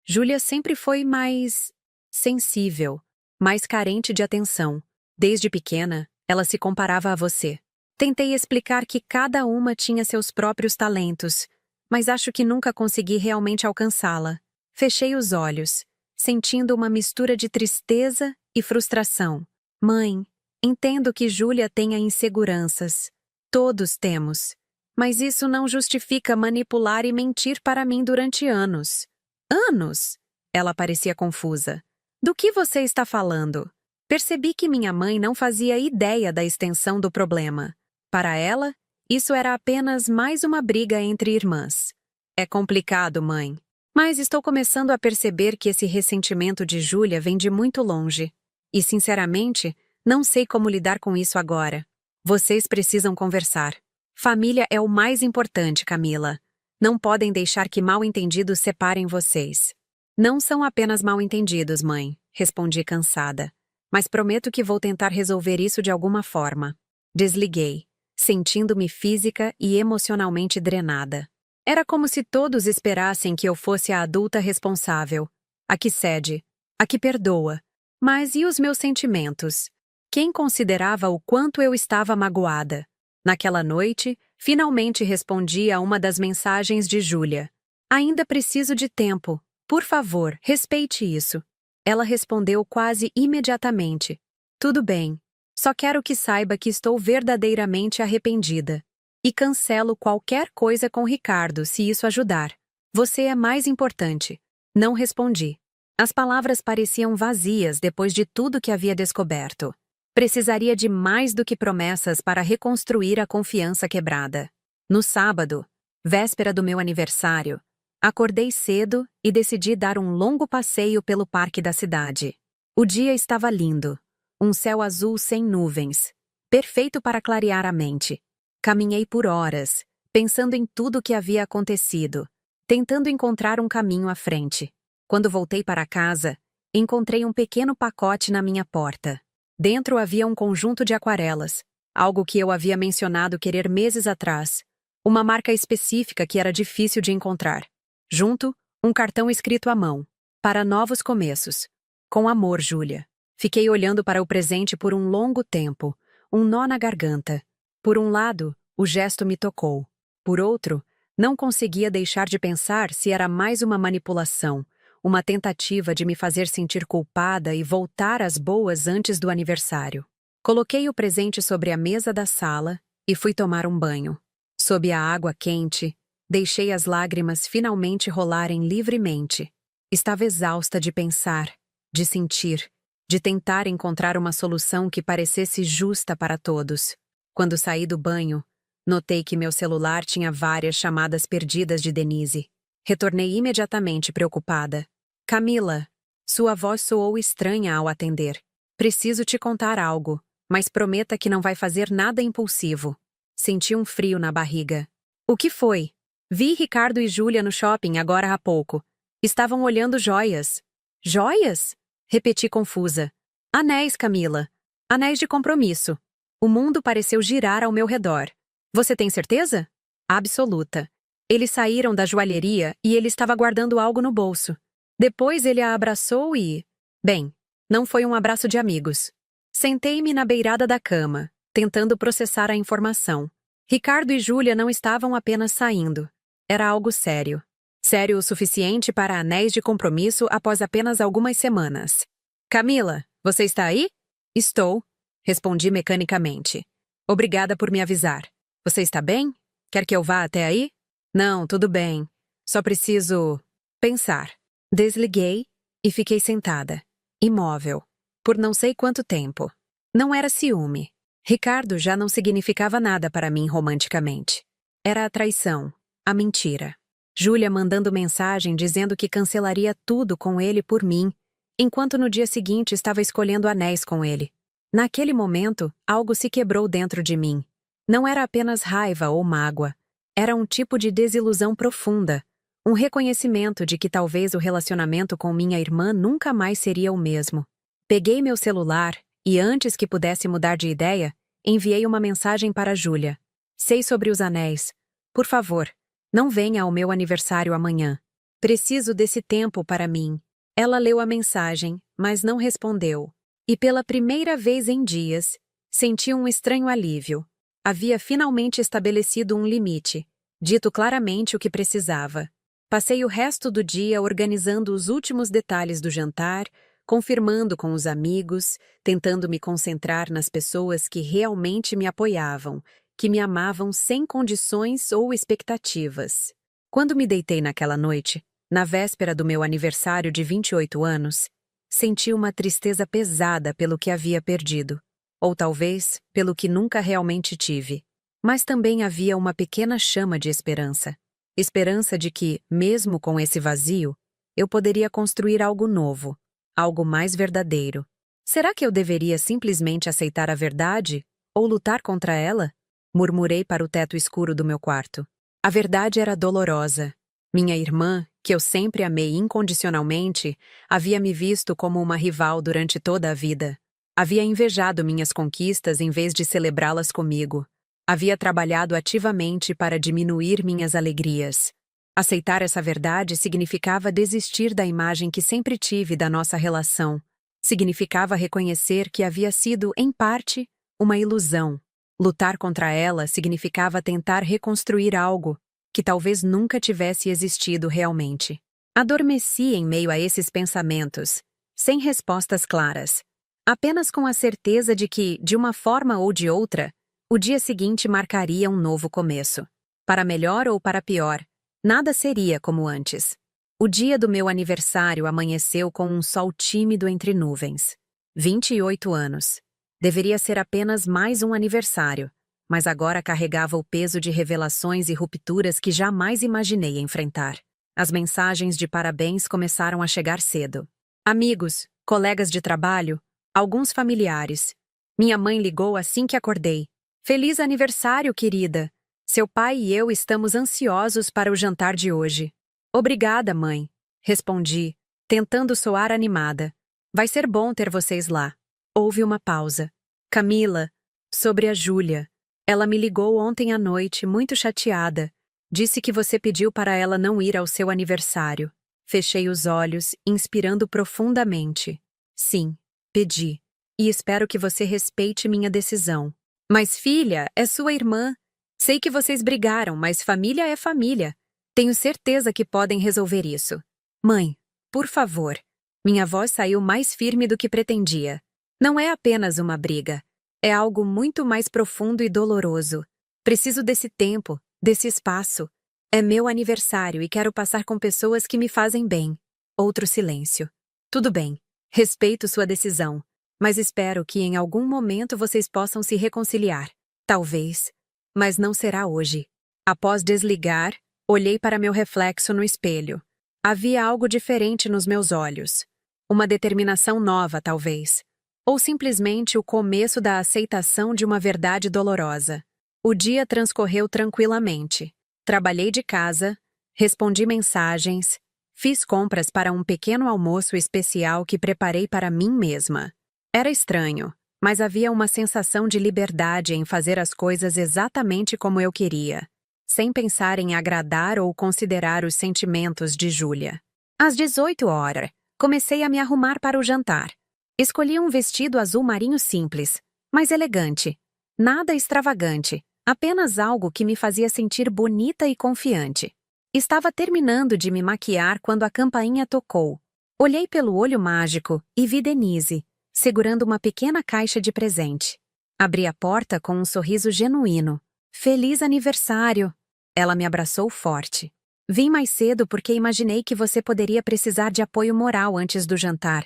Júlia sempre foi mais... sensível, mais carente de atenção. Desde pequena, ela se comparava a você. Tentei explicar que cada uma tinha seus próprios talentos, mas acho que nunca consegui realmente alcançá-la. Fechei os olhos, sentindo uma mistura de tristeza e frustração. Mãe, Entendo que Júlia tenha inseguranças. Todos temos. Mas isso não justifica manipular e mentir para mim durante anos. Anos? Ela parecia confusa. Do que você está falando? Percebi que minha mãe não fazia ideia da extensão do problema. Para ela, isso era apenas mais uma briga entre irmãs. É complicado, mãe. Mas estou começando a perceber que esse ressentimento de Júlia vem de muito longe. E, sinceramente, não sei como lidar com isso agora. Vocês precisam conversar. Família é o mais importante, Camila. Não podem deixar que mal-entendidos separem vocês. Não são apenas mal-entendidos, mãe, respondi cansada. Mas prometo que vou tentar resolver isso de alguma forma. Desliguei, sentindo-me física e emocionalmente drenada. Era como se todos esperassem que eu fosse a adulta responsável, a que cede, a que perdoa. Mas e os meus sentimentos? Quem considerava o quanto eu estava magoada? Naquela noite, finalmente respondi a uma das mensagens de Júlia. Ainda preciso de tempo. Por favor, respeite isso. Ela respondeu quase imediatamente. Tudo bem. Só quero que saiba que estou verdadeiramente arrependida. E cancelo qualquer coisa com Ricardo, se isso ajudar. Você é mais importante. Não respondi. As palavras pareciam vazias depois de tudo que havia descoberto. Precisaria de mais do que promessas para reconstruir a confiança quebrada. No sábado, véspera do meu aniversário, acordei cedo e decidi dar um longo passeio pelo parque da cidade. O dia estava lindo. Um céu azul sem nuvens. Perfeito para clarear a mente. Caminhei por horas, pensando em tudo o que havia acontecido, tentando encontrar um caminho à frente. Quando voltei para casa, encontrei um pequeno pacote na minha porta. Dentro havia um conjunto de aquarelas, algo que eu havia mencionado querer meses atrás, uma marca específica que era difícil de encontrar. Junto, um cartão escrito à mão, para novos começos. Com amor, Júlia. Fiquei olhando para o presente por um longo tempo, um nó na garganta. Por um lado, o gesto me tocou. Por outro, não conseguia deixar de pensar se era mais uma manipulação, uma tentativa de me fazer sentir culpada e voltar às boas antes do aniversário. Coloquei o presente sobre a mesa da sala e fui tomar um banho. Sob a água quente, deixei as lágrimas finalmente rolarem livremente. Estava exausta de pensar, de sentir, de tentar encontrar uma solução que parecesse justa para todos. Quando saí do banho, notei que meu celular tinha várias chamadas perdidas de Denise. Retornei imediatamente preocupada. Camila, sua voz soou estranha ao atender. Preciso te contar algo, mas prometa que não vai fazer nada impulsivo. Senti um frio na barriga. O que foi? Vi Ricardo e Júlia no shopping agora há pouco. Estavam olhando joias. Joias? Repeti confusa. Anéis, Camila. Anéis de compromisso. O mundo pareceu girar ao meu redor. Você tem certeza? Absoluta. Eles saíram da joalheria e ele estava guardando algo no bolso. Depois ele a abraçou e... Bem, não foi um abraço de amigos. Sentei-me na beirada da cama, tentando processar a informação. Ricardo e Júlia não estavam apenas saindo. Era algo sério. Sério o suficiente para anéis de compromisso após apenas algumas semanas. Camila, você está aí? Estou. Respondi mecanicamente. Obrigada por me avisar. Você está bem? Quer que eu vá até aí? Não, tudo bem. Só preciso... pensar. Desliguei e fiquei sentada, imóvel, por não sei quanto tempo. Não era ciúme. Ricardo já não significava nada para mim romanticamente. Era a traição, a mentira. Júlia mandando mensagem dizendo que cancelaria tudo com ele por mim, enquanto no dia seguinte estava escolhendo anéis com ele. Naquele momento, algo se quebrou dentro de mim. Não era apenas raiva ou mágoa. Era um tipo de desilusão profunda. Um reconhecimento de que talvez o relacionamento com minha irmã nunca mais seria o mesmo. Peguei meu celular e, antes que pudesse mudar de ideia, enviei uma mensagem para Júlia. Sei sobre os anéis. Por favor, não venha ao meu aniversário amanhã. Preciso desse tempo para mim. Ela leu a mensagem, mas não respondeu. E pela primeira vez em dias, senti um estranho alívio. Havia finalmente estabelecido um limite, dito claramente o que precisava. Passei o resto do dia organizando os últimos detalhes do jantar, confirmando com os amigos, tentando me concentrar nas pessoas que realmente me apoiavam, que me amavam sem condições ou expectativas. Quando me deitei naquela noite, na véspera do meu aniversário de 28 anos, senti uma tristeza pesada pelo que havia perdido, ou talvez pelo que nunca realmente tive. Mas também havia uma pequena chama de esperança. Esperança de que, mesmo com esse vazio, eu poderia construir algo novo, algo mais verdadeiro. Será que eu deveria simplesmente aceitar a verdade ou lutar contra ela? Murmurei para o teto escuro do meu quarto. A verdade era dolorosa. Minha irmã, que eu sempre amei incondicionalmente, havia me visto como uma rival durante toda a vida. Havia invejado minhas conquistas em vez de celebrá-las comigo. Havia trabalhado ativamente para diminuir minhas alegrias. Aceitar essa verdade significava desistir da imagem que sempre tive da nossa relação. Significava reconhecer que havia sido, em parte, uma ilusão. Lutar contra ela significava tentar reconstruir algo que talvez nunca tivesse existido realmente. Adormeci em meio a esses pensamentos, sem respostas claras, apenas com a certeza de que, de uma forma ou de outra, o dia seguinte marcaria um novo começo. Para melhor ou para pior, nada seria como antes. O dia do meu aniversário amanheceu com um sol tímido entre nuvens. 28 anos. Deveria ser apenas mais um aniversário, mas agora carregava o peso de revelações e rupturas que jamais imaginei enfrentar. As mensagens de parabéns começaram a chegar cedo. Amigos, colegas de trabalho, alguns familiares. Minha mãe ligou assim que acordei. Feliz aniversário, querida! Seu pai e eu estamos ansiosos para o jantar de hoje. Obrigada, mãe, respondi, tentando soar animada. Vai ser bom ter vocês lá. Houve uma pausa. Camila, sobre a Júlia. Ela me ligou ontem à noite, muito chateada. Disse que você pediu para ela não ir ao seu aniversário. Fechei os olhos, inspirando profundamente. Sim, pedi. E espero que você respeite minha decisão. Mas filha, é sua irmã. Sei que vocês brigaram, mas família é família. Tenho certeza que podem resolver isso. Mãe, por favor. Minha voz saiu mais firme do que pretendia. Não é apenas uma briga. É algo muito mais profundo e doloroso. Preciso desse tempo, desse espaço. É meu aniversário e quero passar com pessoas que me fazem bem. Outro silêncio. Tudo bem. Respeito sua decisão. Mas espero que em algum momento vocês possam se reconciliar. Talvez. Mas não será hoje. Após desligar, olhei para meu reflexo no espelho. Havia algo diferente nos meus olhos. Uma determinação nova, talvez. Ou simplesmente o começo da aceitação de uma verdade dolorosa. O dia transcorreu tranquilamente. Trabalhei de casa, respondi mensagens, fiz compras para um pequeno almoço especial que preparei para mim mesma. Era estranho, mas havia uma sensação de liberdade em fazer as coisas exatamente como eu queria, sem pensar em agradar ou considerar os sentimentos de Júlia. Às 18 horas, comecei a me arrumar para o jantar. Escolhi um vestido azul marinho simples, mas elegante. Nada extravagante, apenas algo que me fazia sentir bonita e confiante. Estava terminando de me maquiar quando a campainha tocou. Olhei pelo olho mágico e vi Denise, segurando uma pequena caixa de presente. Abri a porta com um sorriso genuíno. Feliz aniversário! Ela me abraçou forte. Vim mais cedo porque imaginei que você poderia precisar de apoio moral antes do jantar.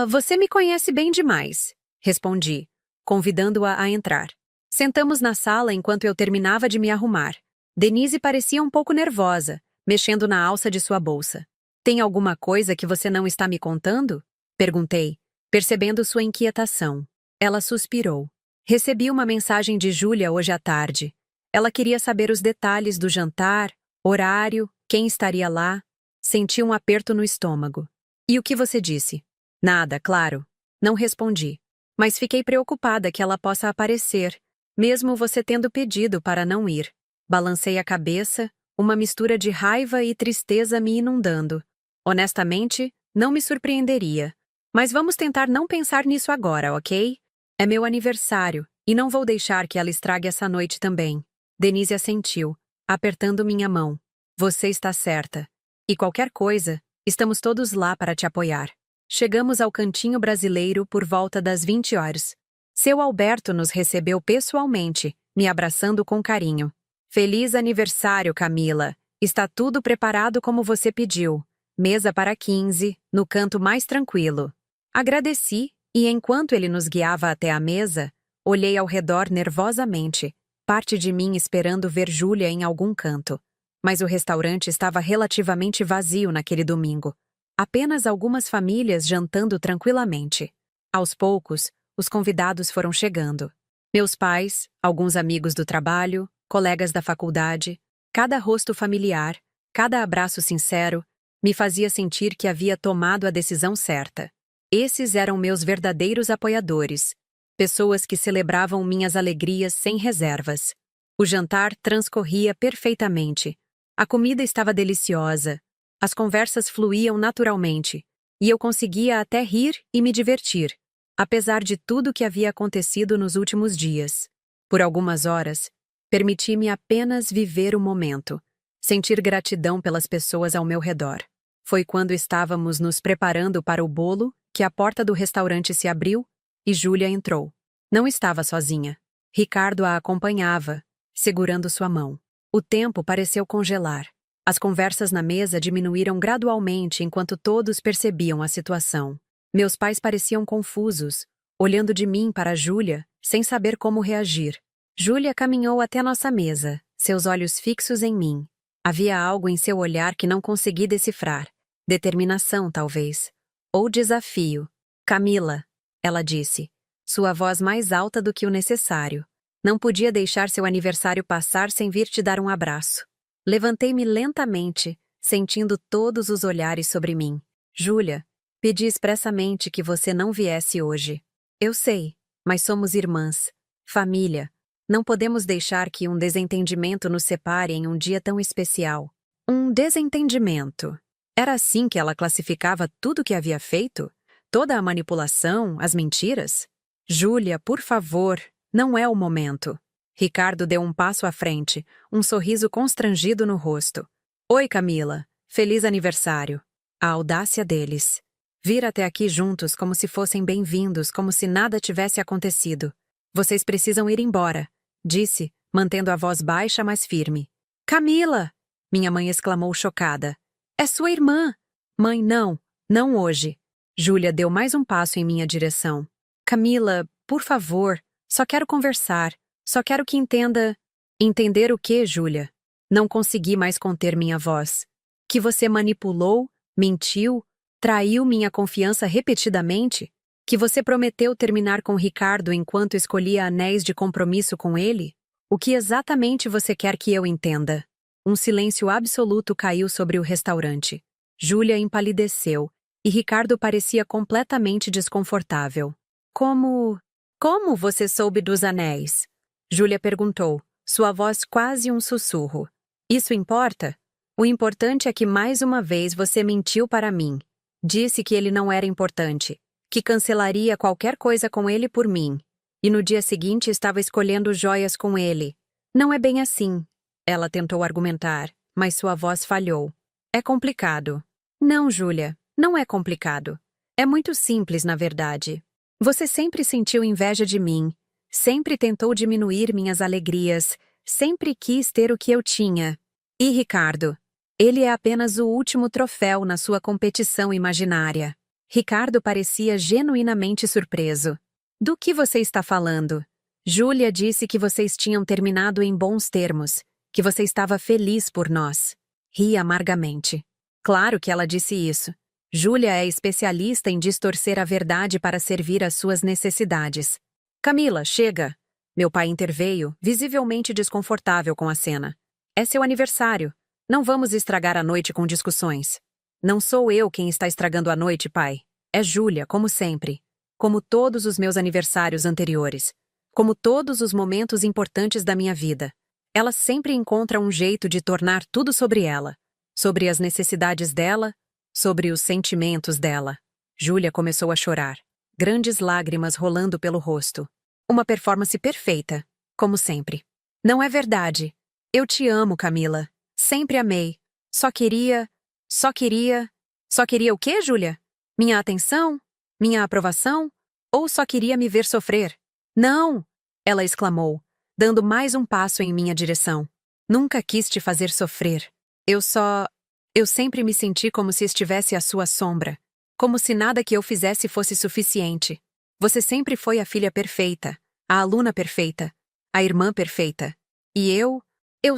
Você me conhece bem demais, respondi, convidando-a a entrar. Sentamos na sala enquanto eu terminava de me arrumar. Denise parecia um pouco nervosa, mexendo na alça de sua bolsa. Tem alguma coisa que você não está me contando? Perguntei, percebendo sua inquietação. Ela suspirou. Recebi uma mensagem de Júlia hoje à tarde. Ela queria saber os detalhes do jantar, horário, quem estaria lá. Senti um aperto no estômago. E o que você disse? Nada, claro. Não respondi. Mas fiquei preocupada que ela possa aparecer, mesmo você tendo pedido para não ir. Balancei a cabeça, uma mistura de raiva e tristeza me inundando. Honestamente, não me surpreenderia. Mas vamos tentar não pensar nisso agora, ok? É meu aniversário, e não vou deixar que ela estrague essa noite também. Denise assentiu, apertando minha mão. Você está certa. E qualquer coisa, estamos todos lá para te apoiar. Chegamos ao Cantinho Brasileiro por volta das 20 horas. Seu Alberto nos recebeu pessoalmente, me abraçando com carinho. Feliz aniversário, Camila! Está tudo preparado como você pediu. Mesa para 15, no canto mais tranquilo. Agradeci, e enquanto ele nos guiava até a mesa, olhei ao redor nervosamente, parte de mim esperando ver Júlia em algum canto. Mas o restaurante estava relativamente vazio naquele domingo. Apenas algumas famílias jantando tranquilamente. Aos poucos, os convidados foram chegando. Meus pais, alguns amigos do trabalho, colegas da faculdade, cada rosto familiar, cada abraço sincero, me fazia sentir que havia tomado a decisão certa. Esses eram meus verdadeiros apoiadores, pessoas que celebravam minhas alegrias sem reservas. O jantar transcorria perfeitamente. A comida estava deliciosa, as conversas fluíam naturalmente, e eu conseguia até rir e me divertir, apesar de tudo que havia acontecido nos últimos dias. Por algumas horas, permiti-me apenas viver o momento, sentir gratidão pelas pessoas ao meu redor. Foi quando estávamos nos preparando para o bolo que a porta do restaurante se abriu e Júlia entrou. Não estava sozinha. Ricardo a acompanhava, segurando sua mão. O tempo pareceu congelar. As conversas na mesa diminuíram gradualmente enquanto todos percebiam a situação. Meus pais pareciam confusos, olhando de mim para Júlia, sem saber como reagir. Júlia caminhou até nossa mesa, seus olhos fixos em mim. Havia algo em seu olhar que não consegui decifrar. Determinação, talvez. Ou desafio. Camila, ela disse, sua voz mais alta do que o necessário. Não podia deixar seu aniversário passar sem vir te dar um abraço. Levantei-me lentamente, sentindo todos os olhares sobre mim. Júlia, pedi expressamente que você não viesse hoje. Eu sei, mas somos irmãs. Família. Não podemos deixar que um desentendimento nos separe em um dia tão especial. Um desentendimento. Era assim que ela classificava tudo o que havia feito? Toda a manipulação, as mentiras? Júlia, por favor, não é o momento. Ricardo deu um passo à frente, um sorriso constrangido no rosto. Oi, Camila. Feliz aniversário. A audácia deles. Vir até aqui juntos como se fossem bem-vindos, como se nada tivesse acontecido. Vocês precisam ir embora, disse, mantendo a voz baixa, mas firme. Camila! Minha mãe exclamou chocada. É sua irmã! Mãe, não hoje. Júlia deu mais um passo em minha direção. Camila, por favor, só quero conversar. Só quero que entenda... Entender o quê, Júlia? Não consegui mais conter minha voz. Que você manipulou, mentiu, traiu minha confiança repetidamente? Que você prometeu terminar com Ricardo enquanto escolhia anéis de compromisso com ele? O que exatamente você quer que eu entenda? Um silêncio absoluto caiu sobre o restaurante. Júlia empalideceu, e Ricardo parecia completamente desconfortável. Como você soube dos anéis? Júlia perguntou, sua voz quase um sussurro. Isso importa? O importante é que mais uma vez você mentiu para mim. Disse que ele não era importante, que cancelaria qualquer coisa com ele por mim. E no dia seguinte estava escolhendo joias com ele. Não é bem assim. Ela tentou argumentar, mas sua voz falhou. É complicado. Não, Júlia, não é complicado. É muito simples, na verdade. Você sempre sentiu inveja de mim. Sempre tentou diminuir minhas alegrias, sempre quis ter o que eu tinha. E Ricardo? Ele é apenas o último troféu na sua competição imaginária. Ricardo parecia genuinamente surpreso. Do que você está falando? Júlia disse que vocês tinham terminado em bons termos, que você estava feliz por nós. Ri amargamente. Claro que ela disse isso. Júlia é especialista em distorcer a verdade para servir às suas necessidades. Camila, chega! Meu pai interveio, visivelmente desconfortável com a cena. É seu aniversário. Não vamos estragar a noite com discussões. Não sou eu quem está estragando a noite, pai. É Júlia, como sempre. Como todos os meus aniversários anteriores. Como todos os momentos importantes da minha vida. Ela sempre encontra um jeito de tornar tudo sobre ela. Sobre as necessidades dela, sobre os sentimentos dela. Júlia começou a chorar. Grandes lágrimas rolando pelo rosto. Uma performance perfeita, como sempre. Não é verdade. Eu te amo, Camila. Sempre amei. Só queria o quê, Júlia? Minha atenção? Minha aprovação? Ou só queria me ver sofrer? Não! Ela exclamou, dando mais um passo em minha direção. Nunca quis te fazer sofrer. Eu sempre me senti como se estivesse à sua sombra. Como se nada que eu fizesse fosse suficiente. Você sempre foi a filha perfeita, a aluna perfeita, a irmã perfeita. E eu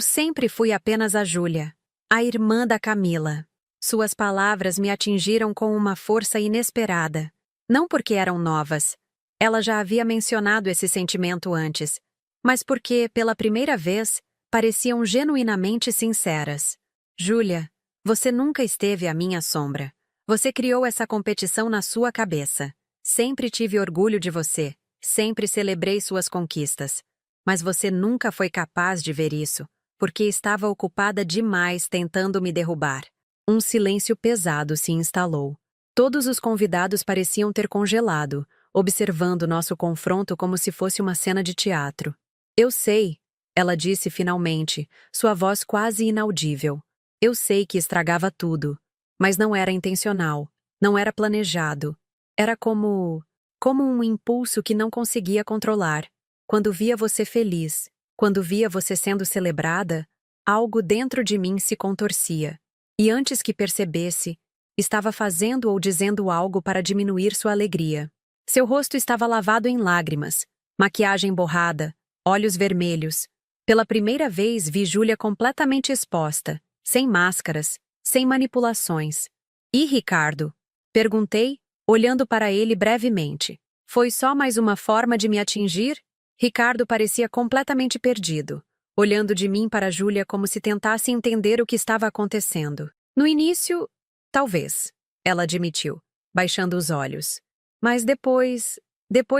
sempre fui apenas a Júlia, a irmã da Camila. Suas palavras me atingiram com uma força inesperada. Não porque eram novas. Ela já havia mencionado esse sentimento antes, mas porque, pela primeira vez, pareciam genuinamente sinceras. Júlia, você nunca esteve à minha sombra. Você criou essa competição na sua cabeça. Sempre tive orgulho de você. Sempre celebrei suas conquistas. Mas você nunca foi capaz de ver isso, porque estava ocupada demais tentando me derrubar. Um silêncio pesado se instalou. Todos os convidados pareciam ter congelado, observando nosso confronto como se fosse uma cena de teatro. Eu sei, ela disse finalmente, sua voz quase inaudível. Eu sei que estragava tudo, mas não era intencional, não era planejado. Era como um impulso que não conseguia controlar. Quando via você feliz, quando via você sendo celebrada, algo dentro de mim se contorcia. E antes que percebesse, estava fazendo ou dizendo algo para diminuir sua alegria. Seu rosto estava lavado em lágrimas, maquiagem borrada, olhos vermelhos. Pela primeira vez vi Júlia completamente exposta, sem máscaras, sem manipulações. E Ricardo? Perguntei, olhando para ele brevemente. Foi só mais uma forma de me atingir? Ricardo parecia completamente perdido, olhando de mim para Júlia como se tentasse entender o que estava acontecendo. No início, talvez, ela admitiu, baixando os olhos. Mas depois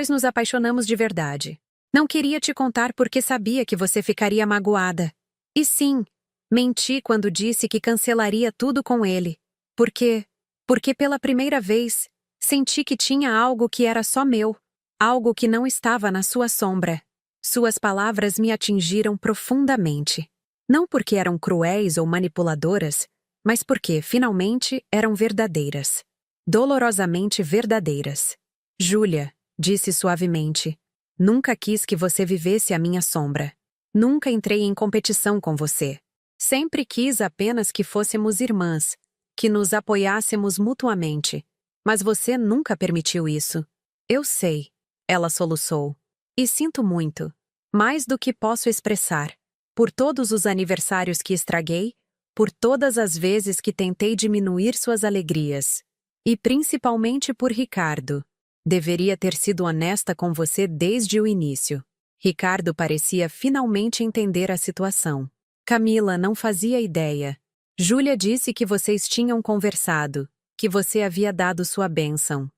nos apaixonamos de verdade. Não queria te contar porque sabia que você ficaria magoada. E sim, menti quando disse que cancelaria tudo com ele. Porque pela primeira vez, senti que tinha algo que era só meu, algo que não estava na sua sombra. Suas palavras me atingiram profundamente. Não porque eram cruéis ou manipuladoras, mas porque, finalmente, eram verdadeiras. Dolorosamente verdadeiras. Júlia, disse suavemente, nunca quis que você vivesse à minha sombra. Nunca entrei em competição com você. Sempre quis apenas que fôssemos irmãs, que nos apoiássemos mutuamente. Mas você nunca permitiu isso. Eu sei, ela soluçou. E sinto muito. Mais do que posso expressar. Por todos os aniversários que estraguei, por todas as vezes que tentei diminuir suas alegrias. E principalmente por Ricardo. Deveria ter sido honesta com você desde o início. Ricardo parecia finalmente entender a situação. Camila não fazia ideia. Júlia disse que vocês tinham conversado, que você havia dado sua bênção.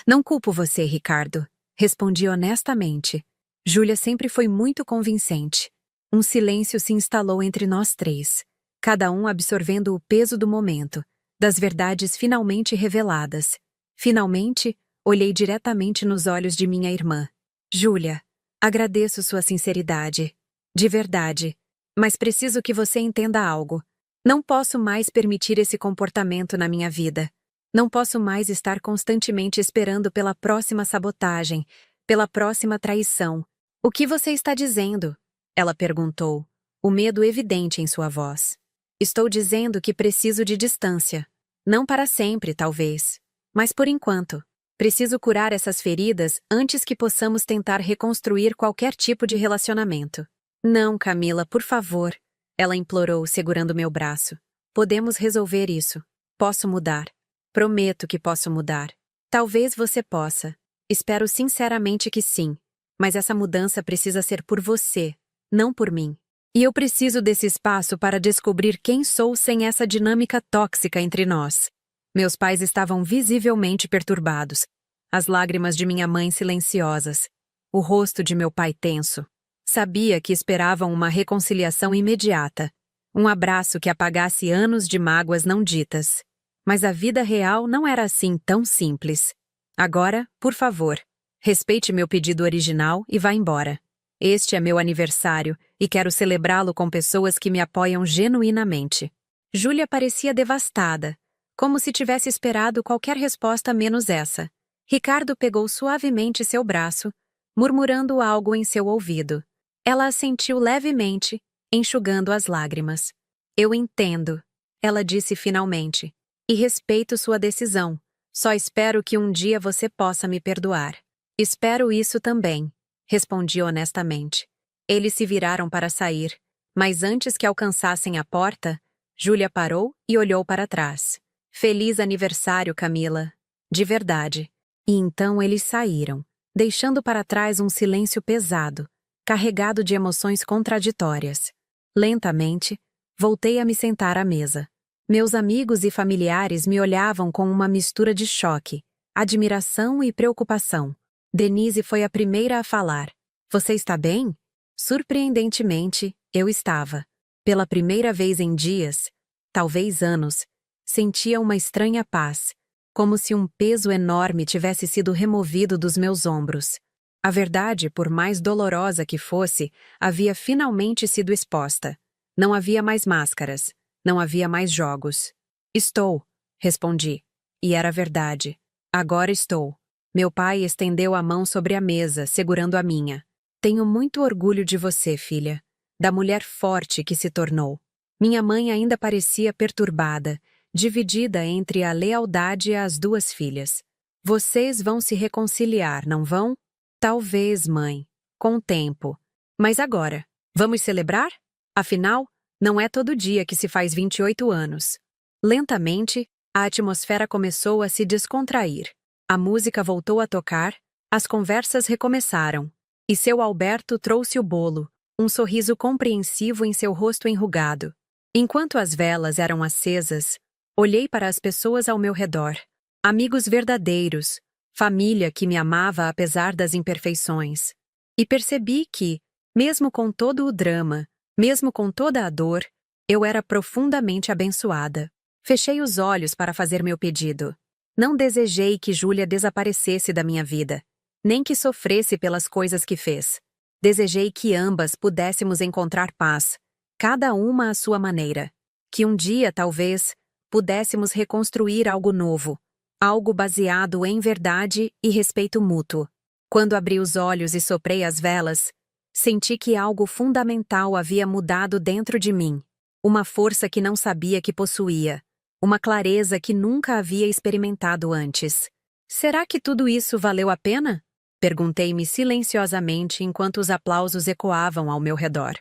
Não culpo você, Ricardo. Respondi honestamente. Júlia sempre foi muito convincente. Um silêncio se instalou entre nós três, cada um absorvendo o peso do momento, das verdades finalmente reveladas. Finalmente, olhei diretamente nos olhos de minha irmã. Júlia, agradeço sua sinceridade. De verdade. Mas preciso que você entenda algo. Não posso mais permitir esse comportamento na minha vida. Não posso mais estar constantemente esperando pela próxima sabotagem, pela próxima traição. O que você está dizendo? Ela perguntou, o medo evidente em sua voz. Estou dizendo que preciso de distância. Não para sempre, talvez. Mas por enquanto. Preciso curar essas feridas antes que possamos tentar reconstruir qualquer tipo de relacionamento. Não, Camila, por favor. Ela implorou, segurando meu braço. Podemos resolver isso. Posso mudar. Prometo que posso mudar. Talvez você possa. Espero sinceramente que sim. Mas essa mudança precisa ser por você, não por mim. E eu preciso desse espaço para descobrir quem sou sem essa dinâmica tóxica entre nós. Meus pais estavam visivelmente perturbados. As lágrimas de minha mãe silenciosas. O rosto de meu pai tenso. Sabia que esperavam uma reconciliação imediata. Um abraço que apagasse anos de mágoas não ditas. Mas a vida real não era assim tão simples. Agora, por favor, respeite meu pedido original e vá embora. Este é meu aniversário e quero celebrá-lo com pessoas que me apoiam genuinamente. Júlia parecia devastada, como se tivesse esperado qualquer resposta menos essa. Ricardo pegou suavemente seu braço, murmurando algo em seu ouvido. Ela assentiu levemente, enxugando as lágrimas. Eu entendo, ela disse finalmente, e respeito sua decisão. Só espero que um dia você possa me perdoar. Espero isso também, respondi honestamente. Eles se viraram para sair, mas antes que alcançassem a porta, Júlia parou e olhou para trás. Feliz aniversário, Camila. De verdade. E então eles saíram, deixando para trás um silêncio pesado, carregado de emoções contraditórias. Lentamente, voltei a me sentar à mesa. Meus amigos e familiares me olhavam com uma mistura de choque, admiração e preocupação. Denise foi a primeira a falar. Você está bem? Surpreendentemente, eu estava. Pela primeira vez em dias, talvez anos, sentia uma estranha paz, como se um peso enorme tivesse sido removido dos meus ombros. A verdade, por mais dolorosa que fosse, havia finalmente sido exposta. Não havia mais máscaras, não havia mais jogos. Estou, respondi. E era verdade. Agora estou. Meu pai estendeu a mão sobre a mesa, segurando a minha. Tenho muito orgulho de você, filha, da mulher forte que se tornou. Minha mãe ainda parecia perturbada, dividida entre a lealdade às duas filhas. Vocês vão se reconciliar, não vão? Talvez, mãe. Com o tempo. Mas agora, vamos celebrar? Afinal, não é todo dia que se faz 28 anos. Lentamente, a atmosfera começou a se descontrair. A música voltou a tocar, as conversas recomeçaram. E seu Alberto trouxe o bolo, um sorriso compreensivo em seu rosto enrugado. Enquanto as velas eram acesas, olhei para as pessoas ao meu redor. Amigos verdadeiros, família que me amava apesar das imperfeições. E percebi que, mesmo com todo o drama, mesmo com toda a dor, eu era profundamente abençoada. Fechei os olhos para fazer meu pedido. Não desejei que Júlia desaparecesse da minha vida, nem que sofresse pelas coisas que fez. Desejei que ambas pudéssemos encontrar paz, cada uma à sua maneira. Que um dia, talvez, pudéssemos reconstruir algo novo, algo baseado em verdade e respeito mútuo. Quando abri os olhos e soprei as velas, senti que algo fundamental havia mudado dentro de mim. Uma força que não sabia que possuía. Uma clareza que nunca havia experimentado antes. Será que tudo isso valeu a pena? Perguntei-me silenciosamente enquanto os aplausos ecoavam ao meu redor.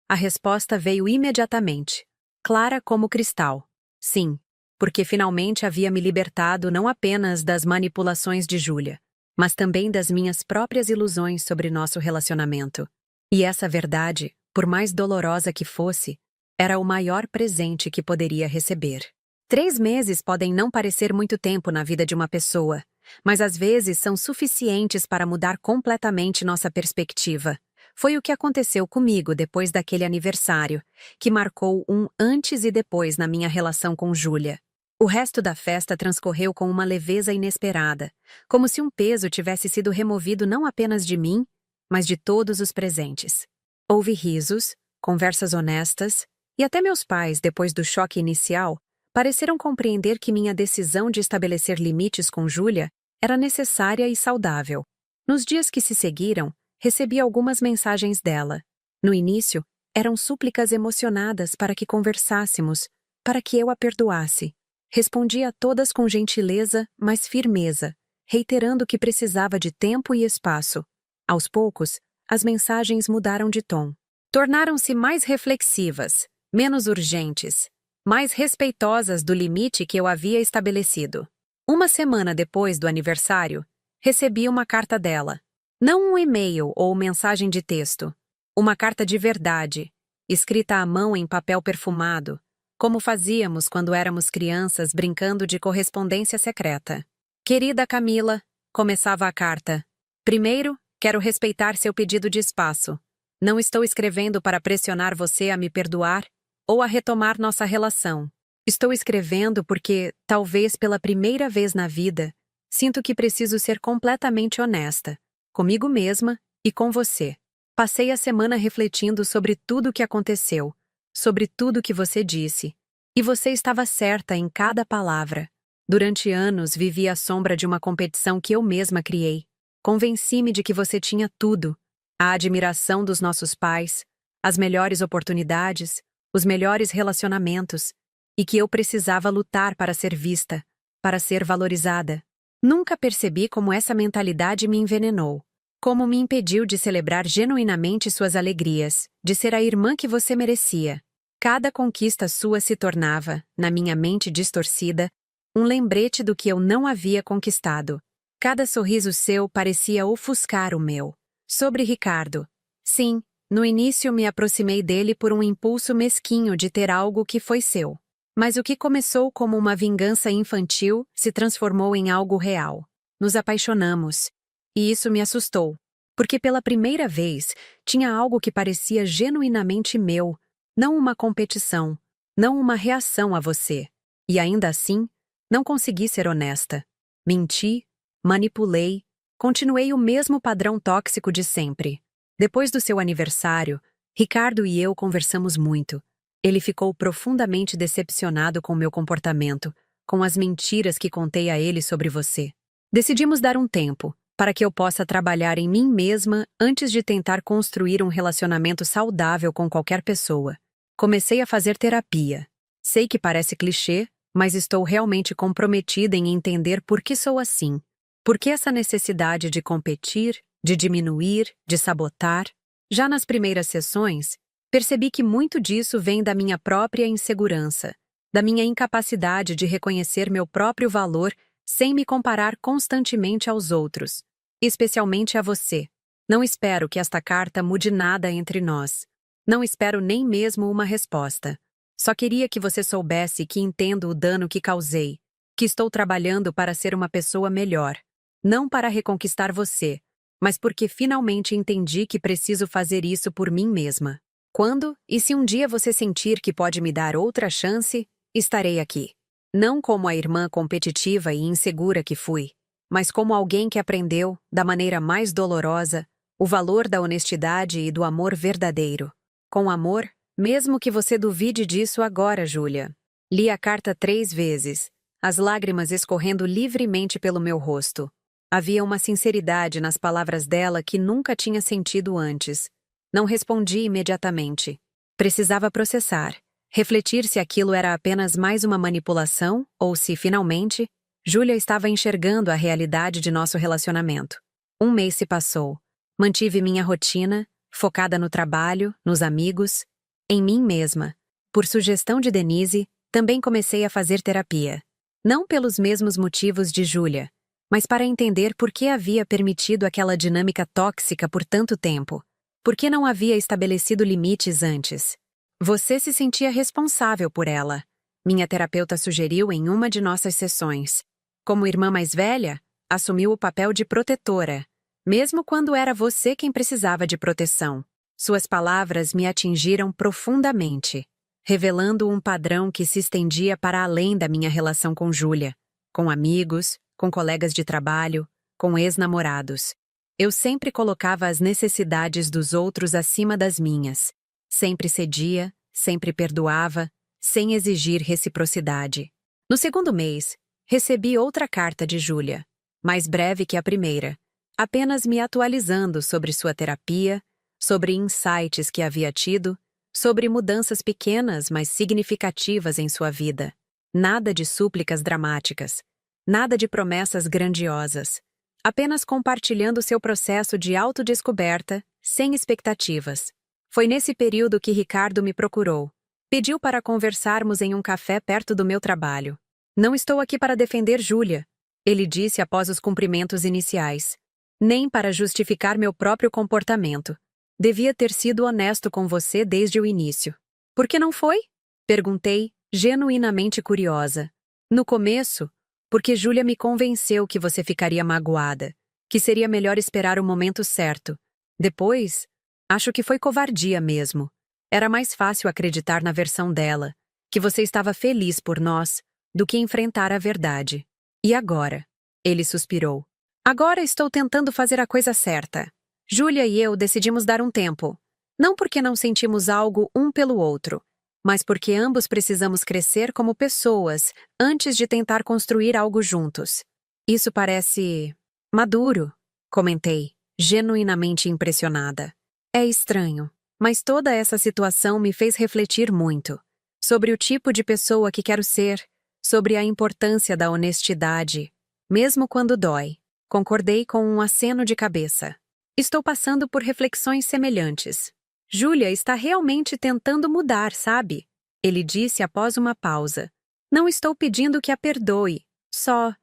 A resposta veio imediatamente, clara como cristal. Sim, porque finalmente havia me libertado não apenas das manipulações de Júlia, mas também das minhas próprias ilusões sobre nosso relacionamento. E essa verdade, por mais dolorosa que fosse, era o maior presente que poderia receber. 3 meses podem não parecer muito tempo na vida de uma pessoa, mas às vezes são suficientes para mudar completamente nossa perspectiva. Foi o que aconteceu comigo depois daquele aniversário, que marcou um antes e depois na minha relação com Júlia. O resto da festa transcorreu com uma leveza inesperada, como se um peso tivesse sido removido não apenas de mim, mas de todos os presentes. Houve risos, conversas honestas, e até meus pais, depois do choque inicial, pareceram compreender que minha decisão de estabelecer limites com Júlia era necessária e saudável. Nos dias que se seguiram, recebi algumas mensagens dela. No início, eram súplicas emocionadas para que conversássemos, para que eu a perdoasse. Respondi a todas com gentileza, mas firmeza, reiterando que precisava de tempo e espaço. Aos poucos, as mensagens mudaram de tom. Tornaram-se mais reflexivas, menos urgentes, mais respeitosas do limite que eu havia estabelecido. Uma semana depois do aniversário, recebi uma carta dela. Não um e-mail ou mensagem de texto. Uma carta de verdade, escrita à mão em papel perfumado, como fazíamos quando éramos crianças brincando de correspondência secreta. Querida Camila, começava a carta. Primeiro, quero respeitar seu pedido de espaço. Não estou escrevendo para pressionar você a me perdoar ou a retomar nossa relação. Estou escrevendo porque, talvez pela primeira vez na vida, sinto que preciso ser completamente honesta, comigo mesma e com você. Passei a semana refletindo sobre tudo o que aconteceu, sobre tudo que você disse. E você estava certa em cada palavra. Durante anos vivi à sombra de uma competição que eu mesma criei. Convenci-me de que você tinha tudo: a admiração dos nossos pais, as melhores oportunidades, os melhores relacionamentos, e que eu precisava lutar para ser vista, para ser valorizada. Nunca percebi como essa mentalidade me envenenou, como me impediu de celebrar genuinamente suas alegrias, de ser a irmã que você merecia. Cada conquista sua se tornava, na minha mente distorcida, um lembrete do que eu não havia conquistado. Cada sorriso seu parecia ofuscar o meu. Sobre Ricardo. Sim, no início me aproximei dele por um impulso mesquinho de ter algo que foi seu. Mas o que começou como uma vingança infantil se transformou em algo real. Nos apaixonamos. E isso me assustou. Porque pela primeira vez, tinha algo que parecia genuinamente meu, não uma competição, não uma reação a você. E ainda assim, não consegui ser honesta. Menti, manipulei, continuei o mesmo padrão tóxico de sempre. Depois do seu aniversário, Ricardo e eu conversamos muito. Ele ficou profundamente decepcionado com meu comportamento, com as mentiras que contei a ele sobre você. Decidimos dar um tempo, para que eu possa trabalhar em mim mesma antes de tentar construir um relacionamento saudável com qualquer pessoa. Comecei a fazer terapia. Sei que parece clichê, mas estou realmente comprometida em entender por que sou assim. Por que essa necessidade de competir, de diminuir, de sabotar? Já nas primeiras sessões, percebi que muito disso vem da minha própria insegurança, da minha incapacidade de reconhecer meu próprio valor sem me comparar constantemente aos outros, especialmente a você. Não espero que esta carta mude nada entre nós. Não espero nem mesmo uma resposta. Só queria que você soubesse que entendo o dano que causei, que estou trabalhando para ser uma pessoa melhor. Não para reconquistar você, mas porque finalmente entendi que preciso fazer isso por mim mesma. Quando, e se um dia você sentir que pode me dar outra chance, estarei aqui. Não como a irmã competitiva e insegura que fui, mas como alguém que aprendeu, da maneira mais dolorosa, o valor da honestidade e do amor verdadeiro. Com amor, mesmo que você duvide disso agora, Júlia. Li a carta 3 vezes, as lágrimas escorrendo livremente pelo meu rosto. Havia uma sinceridade nas palavras dela que nunca tinha sentido antes. Não respondi imediatamente. Precisava processar, refletir se aquilo era apenas mais uma manipulação ou se, finalmente, Júlia estava enxergando a realidade de nosso relacionamento. 1 mês se passou. Mantive minha rotina, focada no trabalho, nos amigos, em mim mesma. Por sugestão de Denise, também comecei a fazer terapia. Não pelos mesmos motivos de Júlia, mas para entender por que havia permitido aquela dinâmica tóxica por tanto tempo. Por que não havia estabelecido limites antes? Você se sentia responsável por ela. Minha terapeuta sugeriu em uma de nossas sessões. Como irmã mais velha, assumiu o papel de protetora, mesmo quando era você quem precisava de proteção. Suas palavras me atingiram profundamente, revelando um padrão que se estendia para além da minha relação com Júlia, com amigos, com colegas de trabalho, com ex-namorados. Eu sempre colocava as necessidades dos outros acima das minhas. Sempre cedia, sempre perdoava, sem exigir reciprocidade. No segundo mês, recebi outra carta de Júlia, mais breve que a primeira, apenas me atualizando sobre sua terapia, sobre insights que havia tido, sobre mudanças pequenas, mas significativas em sua vida. Nada de súplicas dramáticas, nada de promessas grandiosas. Apenas compartilhando seu processo de autodescoberta, sem expectativas. Foi nesse período que Ricardo me procurou. Pediu para conversarmos em um café perto do meu trabalho. Não estou aqui para defender Júlia, ele disse após os cumprimentos iniciais. Nem para justificar meu próprio comportamento. Devia ter sido honesto com você desde o início. Por que não foi? Perguntei, genuinamente curiosa. No começo, porque Júlia me convenceu que você ficaria magoada, que seria melhor esperar o momento certo. Depois, acho que foi covardia mesmo. Era mais fácil acreditar na versão dela, que você estava feliz por nós, do que enfrentar a verdade. E agora? Ele suspirou. Agora estou tentando fazer a coisa certa. Júlia e eu decidimos dar um tempo. Não porque não sentimos algo um pelo outro, mas porque ambos precisamos crescer como pessoas antes de tentar construir algo juntos. Isso parece maduro, comentei, genuinamente impressionada. É estranho, mas toda essa situação me fez refletir muito sobre o tipo de pessoa que quero ser, sobre a importância da honestidade, mesmo quando dói. Concordei com um aceno de cabeça. Estou passando por reflexões semelhantes. Júlia está realmente tentando mudar, sabe? Ele disse após uma pausa. Não estou pedindo que a perdoe, só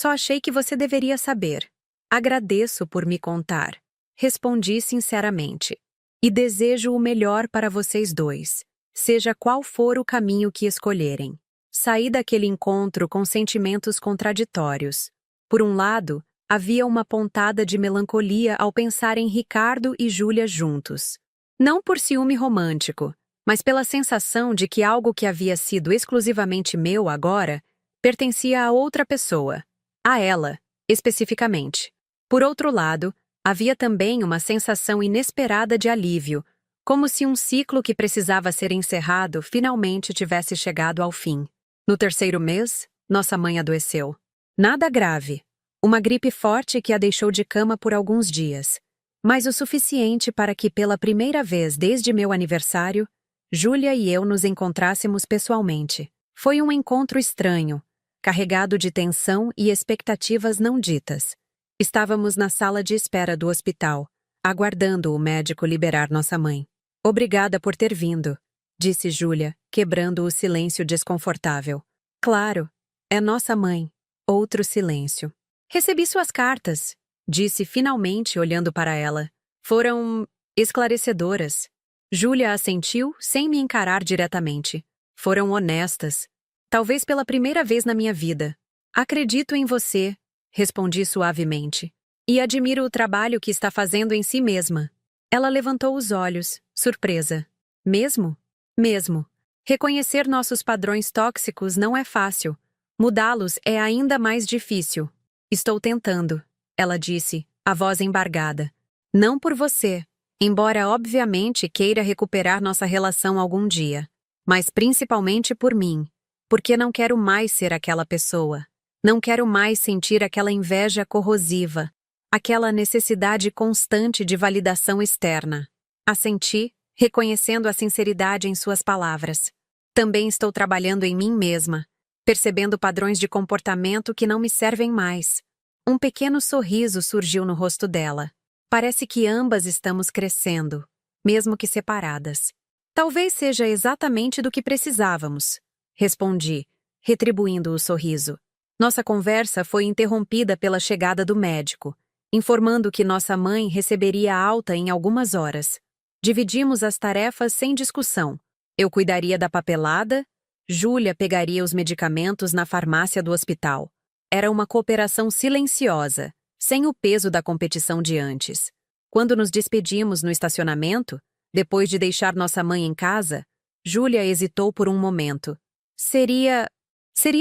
achei que você deveria saber. Agradeço por me contar. Respondi sinceramente. E desejo o melhor para vocês dois, seja qual for o caminho que escolherem. Saí daquele encontro com sentimentos contraditórios. Por um lado, havia uma pontada de melancolia ao pensar em Ricardo e Júlia juntos. Não por ciúme romântico, mas pela sensação de que algo que havia sido exclusivamente meu agora pertencia a outra pessoa, a ela, especificamente. Por outro lado, havia também uma sensação inesperada de alívio, como se um ciclo que precisava ser encerrado finalmente tivesse chegado ao fim. No terceiro mês, nossa mãe adoeceu. Nada grave. Uma gripe forte que a deixou de cama por alguns dias. Mas o suficiente para que, pela primeira vez desde meu aniversário, Júlia e eu nos encontrássemos pessoalmente. Foi um encontro estranho, carregado de tensão e expectativas não ditas. Estávamos na sala de espera do hospital, aguardando o médico liberar nossa mãe. Obrigada por ter vindo, disse Júlia, quebrando o silêncio desconfortável. Claro, é nossa mãe. Outro silêncio. Recebi suas cartas, disse finalmente olhando para ela. Foram esclarecedoras. Júlia assentiu sem me encarar diretamente. Foram honestas. Talvez pela primeira vez na minha vida. Acredito em você, respondi suavemente. E admiro o trabalho que está fazendo em si mesma. Ela levantou os olhos, surpresa. Mesmo? Mesmo. Reconhecer nossos padrões tóxicos não é fácil. Mudá-los é ainda mais difícil. Estou tentando, ela disse, a voz embargada. Não por você, embora obviamente queira recuperar nossa relação algum dia. Mas principalmente por mim, porque não quero mais ser aquela pessoa. Não quero mais sentir aquela inveja corrosiva, aquela necessidade constante de validação externa. Assenti, reconhecendo a sinceridade em suas palavras. Também estou trabalhando em mim mesma, percebendo padrões de comportamento que não me servem mais. Um pequeno sorriso surgiu no rosto dela. Parece que ambas estamos crescendo, mesmo que separadas. Talvez seja exatamente do que precisávamos, respondi, retribuindo o sorriso. Nossa conversa foi interrompida pela chegada do médico, informando que nossa mãe receberia alta em algumas horas. Dividimos as tarefas sem discussão. Eu cuidaria da papelada, Júlia pegaria os medicamentos na farmácia do hospital. Era uma cooperação silenciosa, sem o peso da competição de antes. Quando nos despedimos no estacionamento, depois de deixar nossa mãe em casa, Júlia hesitou por um momento. Seria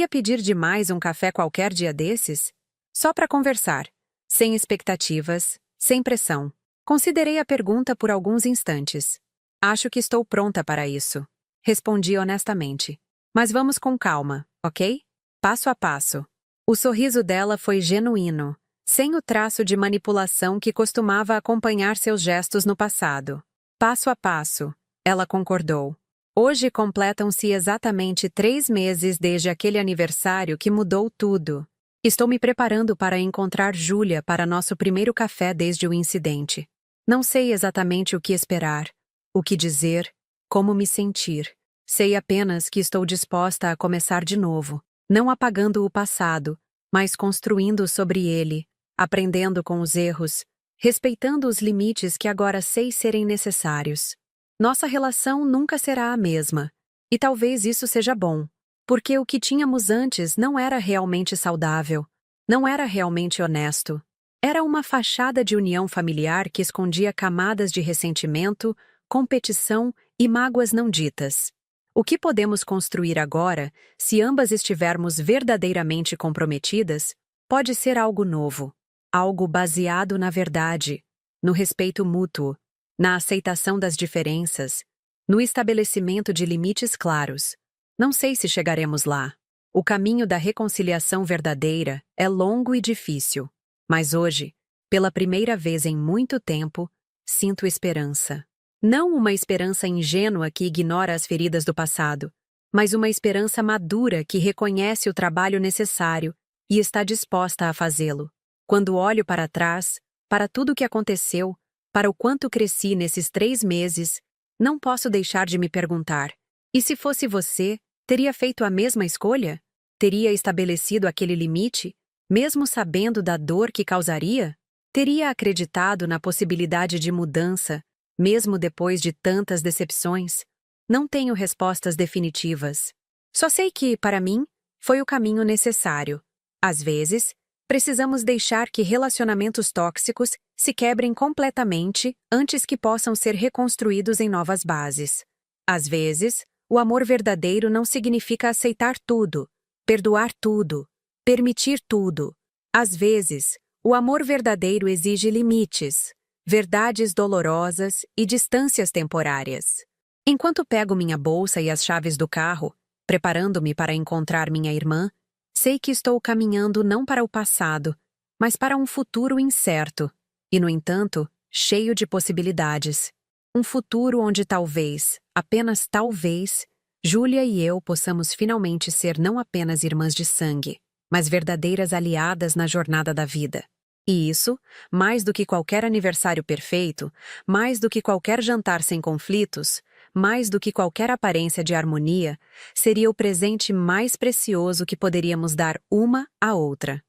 pedir demais um café qualquer dia desses? Só para conversar, sem expectativas, sem pressão. Considerei a pergunta por alguns instantes. Acho que estou pronta para isso. Respondi honestamente. Mas vamos com calma, ok? Passo a passo. O sorriso dela foi genuíno, sem o traço de manipulação que costumava acompanhar seus gestos no passado. Passo a passo, ela concordou. Hoje completam-se exatamente 3 meses desde aquele aniversário que mudou tudo. Estou me preparando para encontrar Júlia para nosso primeiro café desde o incidente. Não sei exatamente o que esperar, o que dizer, como me sentir. Sei apenas que estou disposta a começar de novo, não apagando o passado, mas construindo sobre ele, aprendendo com os erros, respeitando os limites que agora sei serem necessários. Nossa relação nunca será a mesma, e talvez isso seja bom, porque o que tínhamos antes não era realmente saudável, não era realmente honesto. Era uma fachada de união familiar que escondia camadas de ressentimento, competição e mágoas não ditas. O que podemos construir agora, se ambas estivermos verdadeiramente comprometidas, pode ser algo novo, algo baseado na verdade, no respeito mútuo, na aceitação das diferenças no estabelecimento de limites claros. Não sei se chegaremos lá. O caminho da reconciliação verdadeira é longo e difícil. Mas hoje, pela primeira vez em muito tempo, sinto esperança. Não uma esperança ingênua que ignora as feridas do passado, mas uma esperança madura que reconhece o trabalho necessário e está disposta a fazê-lo. Quando olho para trás, para tudo o que aconteceu, para o quanto cresci nesses 3 meses, não posso deixar de me perguntar: e se fosse você, teria feito a mesma escolha? Teria estabelecido aquele limite, mesmo sabendo da dor que causaria? Teria acreditado na possibilidade de mudança, mesmo depois de tantas decepções? Não tenho respostas definitivas. Só sei que, para mim, foi o caminho necessário. Às vezes, precisamos deixar que relacionamentos tóxicos se quebrem completamente antes que possam ser reconstruídos em novas bases. Às vezes, o amor verdadeiro não significa aceitar tudo, perdoar tudo, permitir tudo. Às vezes, o amor verdadeiro exige limites, verdades dolorosas e distâncias temporárias. Enquanto pego minha bolsa e as chaves do carro, preparando-me para encontrar minha irmã, sei que estou caminhando não para o passado, mas para um futuro incerto, e, no entanto, cheio de possibilidades. Um futuro onde talvez, apenas talvez, Júlia e eu possamos finalmente ser não apenas irmãs de sangue, mas verdadeiras aliadas na jornada da vida. E isso, mais do que qualquer aniversário perfeito, mais do que qualquer jantar sem conflitos, mais do que qualquer aparência de harmonia, seria o presente mais precioso que poderíamos dar uma à outra.